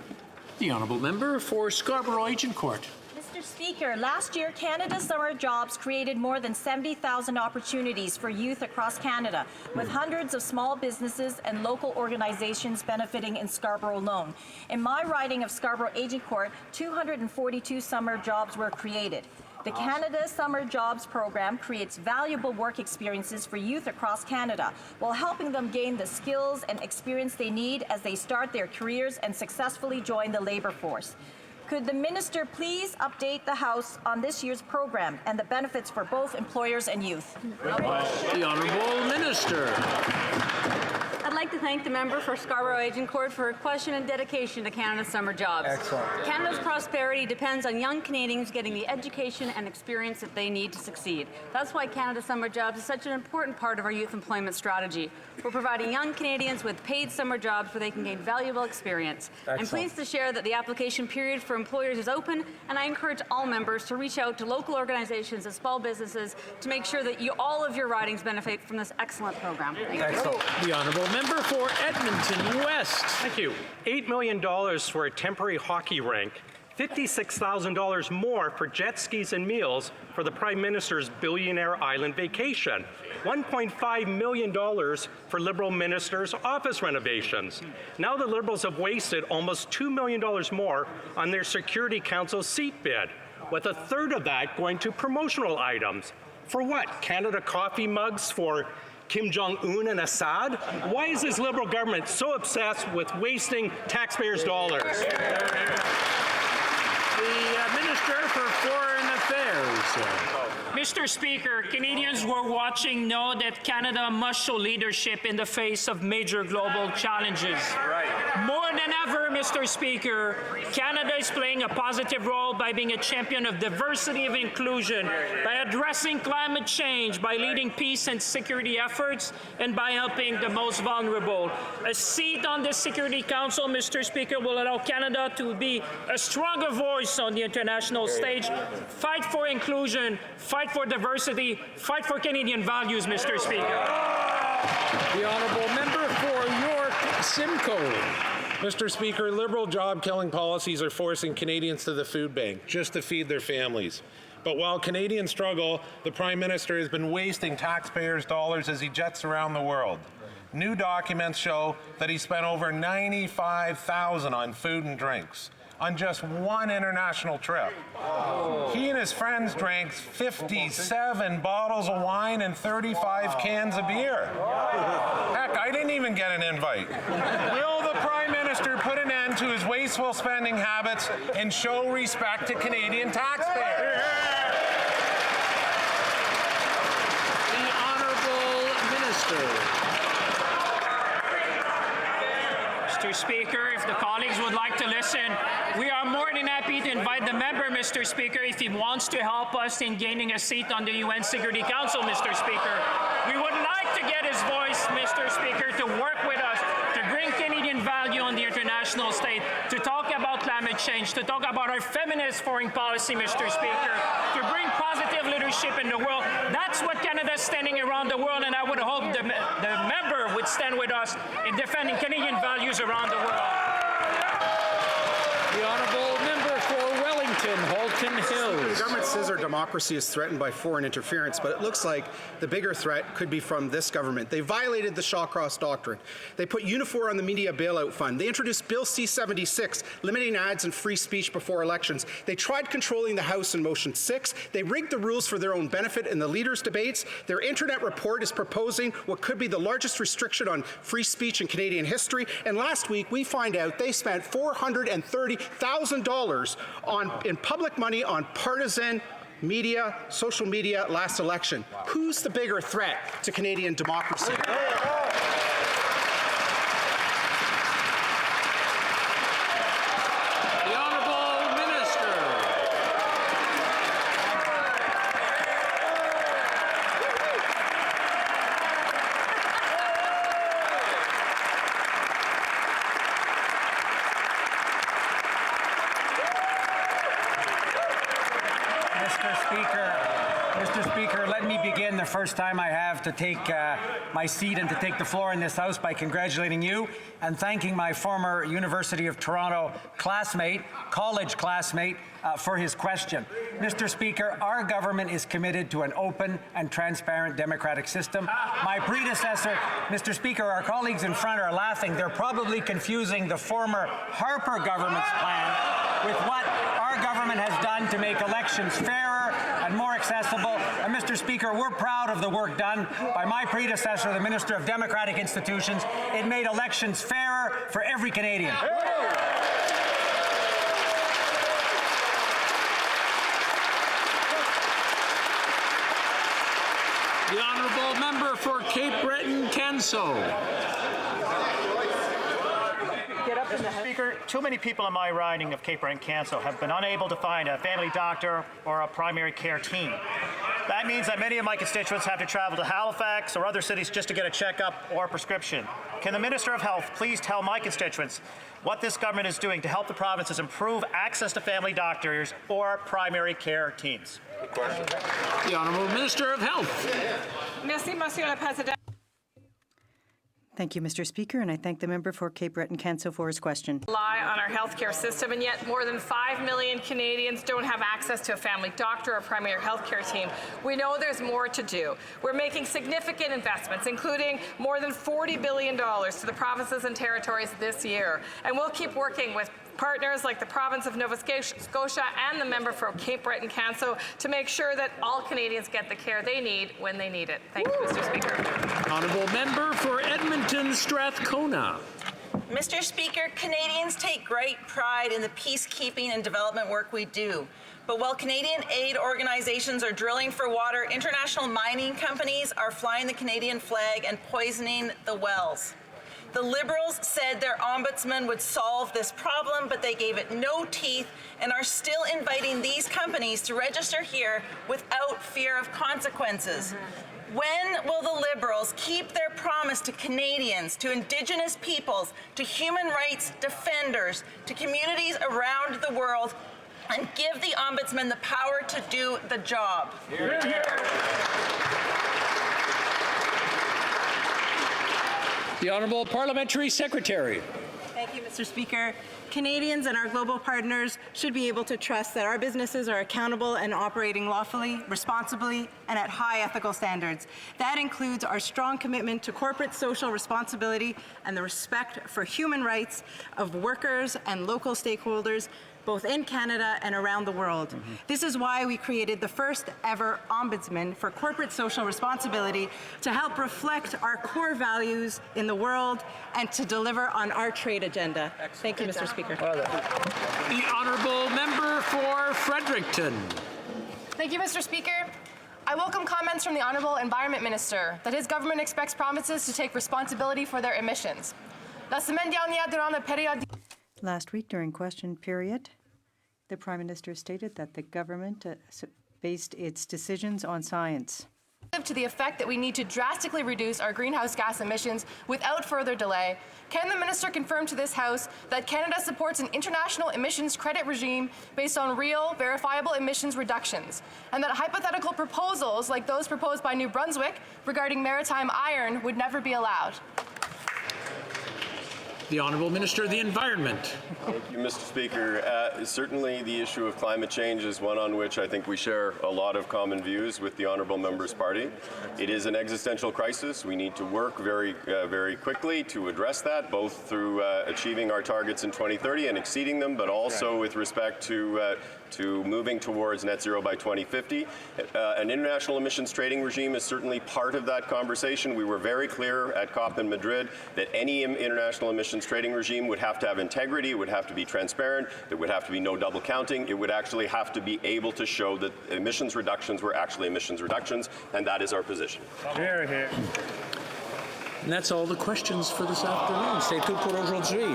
The Honourable Member for Scarborough Agincourt. Mr. Speaker, last year, Canada's summer jobs created more than 70,000 opportunities for youth across Canada, with hundreds of small businesses and local organizations benefiting in Scarborough alone. In my riding of Scarborough Agincourt, 242 summer jobs were created. The Canada Summer Jobs Program creates valuable work experiences for youth across Canada, while helping them gain the skills and experience they need as they start their careers and successfully join the labour force. Could the minister please update the House on this year's program and the benefits for both employers and youth? The Honourable Minister. I'd like to thank the member for Scarborough Agincourt for her question and dedication to Canada's summer jobs. Excellent. Canada's prosperity depends on young Canadians getting the education and experience that they need to succeed. That's why Canada's summer jobs is such an important part of our youth employment strategy. We're providing young Canadians with paid summer jobs where they can gain valuable experience. Excellent. I'm pleased to share that the application period for employers is open, and I encourage all members to reach out to local organizations and small businesses to make sure that all of your ridings benefit from this excellent program. Thank you. The Honourable Member for Edmonton West. Thank you. $8 million for a temporary hockey rink, $56,000 more for jet skis and meals for the Prime Minister's billionaire island vacation, $1.5 million for Liberal ministers' office renovations. Now the Liberals have wasted almost $2 million more on their Security Council seat bid, with a third of that going to promotional items. For what? Canada coffee mugs for Kim Jong-un and Assad? Why is this Liberal government so obsessed with wasting taxpayers' dollars? The Minister for Foreign Affairs. Mr. Speaker, Canadians who are watching know that Canada must show leadership in the face of major global challenges. More than ever, Mr. Speaker, Canada is playing a positive role by being a champion of diversity and inclusion, by addressing climate change, by leading peace and security efforts, and by helping the most vulnerable. A seat on the Security Council, Mr. Speaker, will allow Canada to be a stronger voice on the international stage, fight for inclusion, fight for diversity, fight for Canadian values, Mr. Speaker. The Honourable Member for York Simcoe. Mr. Speaker, Liberal job-killing policies are forcing Canadians to the food bank just to feed their families. But while Canadians struggle, the Prime Minister has been wasting taxpayers' dollars as he jets around the world. New documents show that he spent over $95,000 on food and drinks on just one international trip. He and his friends drank 57 bottles of wine and 35 cans of beer. Heck, I didn't even get an invite. Will the Prime Minister put an end to his wasteful spending habits and show respect to Canadian taxpayers? The Honourable Minister. Mr. Speaker, if the colleagues would like to listen, we are more than happy to invite the member, Mr. Speaker, if he wants to help us in gaining a seat on the UN Security Council, Mr. Speaker. We would like to get his voice, Mr. Speaker, to work with us, to bring Canadian value on the international stage, to talk about climate change, to talk about our feminist foreign policy, Mr. Speaker, to bring positive leadership in the world. That's what Canada's standing around the world, and I would hope the member would stand with us in defending Canadian values around the world. The Honourable Member for Wellington, Halton Hills. The government says our democracy is threatened by foreign interference, but it looks like the bigger threat could be from this government. They violated the Shawcross Doctrine. They put Unifor on the media bailout fund. They introduced Bill C-76, limiting ads and free speech before elections. They tried controlling the House in Motion 6. They rigged the rules for their own benefit in the leaders' debates. Their internet report is proposing what could be the largest restriction on free speech in Canadian history. And last week, we find out they spent $430,000 in public money on partisan media, social media last election. Wow. Who's the bigger threat to Canadian democracy? Mr. Speaker, let me begin the first time I have to take my seat and to take the floor in this House by congratulating you and thanking my former University of Toronto college classmate, for his question. Mr. Speaker, our government is committed to an open and transparent democratic system. My predecessor, Mr. Speaker, our colleagues in front are laughing. They're probably confusing the former Harper government's plan with what our government has done to make elections fairer and more accessible. And Mr. Speaker, we're proud of the work done by my predecessor, the Minister of Democratic Institutions. It made elections fairer for every Canadian. The honourable member for Cape Breton-Canso. Mr. Speaker, too many people in my riding of Cape Breton-Canso have been unable to find a family doctor or a primary care team. That means that many of my constituents have to travel to Halifax or other cities just to get a checkup or a prescription. Can the Minister of Health please tell my constituents what this government is doing to help the provinces improve access to family doctors or primary care teams? Good question. The Honourable Minister of Health. Merci, Monsieur le Président. Thank you, Mr. Speaker, and I thank the member for Cape Breton-Canso for his question. Rely on our healthcare system, and yet more than 5 million Canadians don't have access to a family doctor or primary healthcare team. We know there's more to do. We're making significant investments, including more than $40 billion to the provinces and territories this year, and we'll keep working with partners like the province of Nova Scotia and the member for Cape Breton-Canso to make sure that all Canadians get the care they need when they need it. Thank you, Mr. Speaker. Honourable member for Edmonton Strathcona. Mr. Speaker, Canadians take great pride in the peacekeeping and development work we do. But while Canadian aid organizations are drilling for water, international mining companies are flying the Canadian flag and poisoning the wells. The Liberals said their ombudsman would solve this problem, but they gave it no teeth and are still inviting these companies to register here without fear of consequences. When will the Liberals keep their promise to Canadians, to Indigenous peoples, to human rights defenders, to communities around the world, and give the Ombudsman the power to do the job? Hear, hear. The Honourable Parliamentary Secretary. Thank you, Mr. Speaker. Canadians and our global partners should be able to trust that our businesses are accountable and operating lawfully, responsibly, and at high ethical standards. That includes our strong commitment to corporate social responsibility and the respect for human rights of workers and local stakeholders, both in Canada and around the world. This is why we created the first ever Ombudsman for corporate social responsibility to help reflect our core values in the world and to deliver on our trade agenda. Thank you, Mr. Speaker. The honourable member for Fredericton. Thank you, Mr. Speaker. I welcome comments from the Honourable Environment Minister that his government expects provinces to take responsibility for their emissions. La semaine dernière, durant la période. Last week, during question period, the Prime Minister stated that the government based its decisions on science. To the effect that we need to drastically reduce our greenhouse gas emissions without further delay, can the Minister confirm to this House that Canada supports an international emissions credit regime based on real, verifiable emissions reductions, and that hypothetical proposals like those proposed by New Brunswick regarding maritime iron would never be allowed? The Honourable Minister of the Environment. Thank you, Mr. Speaker. Certainly the issue of climate change is one on which I think we share a lot of common views with the Honourable Member's party. It is an existential crisis. We need to work very quickly to address that, both through achieving our targets in 2030 and exceeding them, but also with respect to moving towards net zero by 2050. An international emissions trading regime is certainly part of that conversation. We were very clear at COP in Madrid that any international emissions trading regime would have to have integrity, it would have to be transparent, there would have to be no double counting, it would actually have to be able to show that emissions reductions were actually emissions reductions, and that is our position. Here, here. And that's all the questions for this afternoon. C'est tout pour aujourd'hui.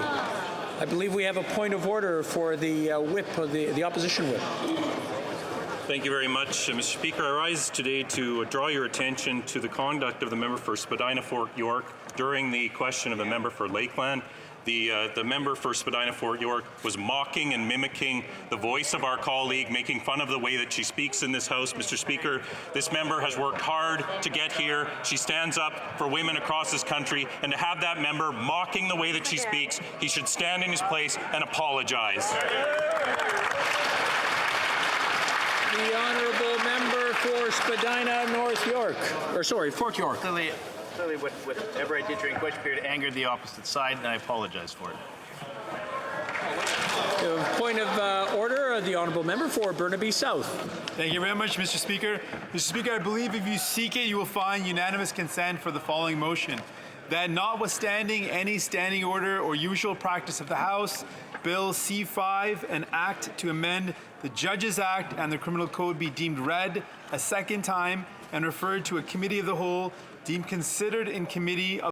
I believe we have a point of order for the whip, the opposition whip. Thank you very much, Mr. Speaker. I rise today to draw your attention to the conduct of the member for Spadina Fort York during the question of the member for Lakeland. The member for Spadina Fort York was mocking and mimicking the voice of our colleague, making fun of the way that she speaks in this House. Mr. Speaker, this member has worked hard to get here. She stands up for women across this country, and to have that member mocking the way that she speaks, he should stand in his place and apologize. The Honourable Member for Spadina North York, or sorry, Fort York. Clearly whatever I did during question period angered the opposite side, and I apologize for it. Point of order, the Honourable Member for Burnaby South. Thank you very much, Mr. Speaker. Mr. Speaker, I believe if you seek it, you will find unanimous consent for the following motion. That notwithstanding any standing order or usual practice of the House, Bill C-5, an act to amend the Judges Act and the Criminal Code, be deemed read a second time and referred to a committee of the whole, deemed considered in committee of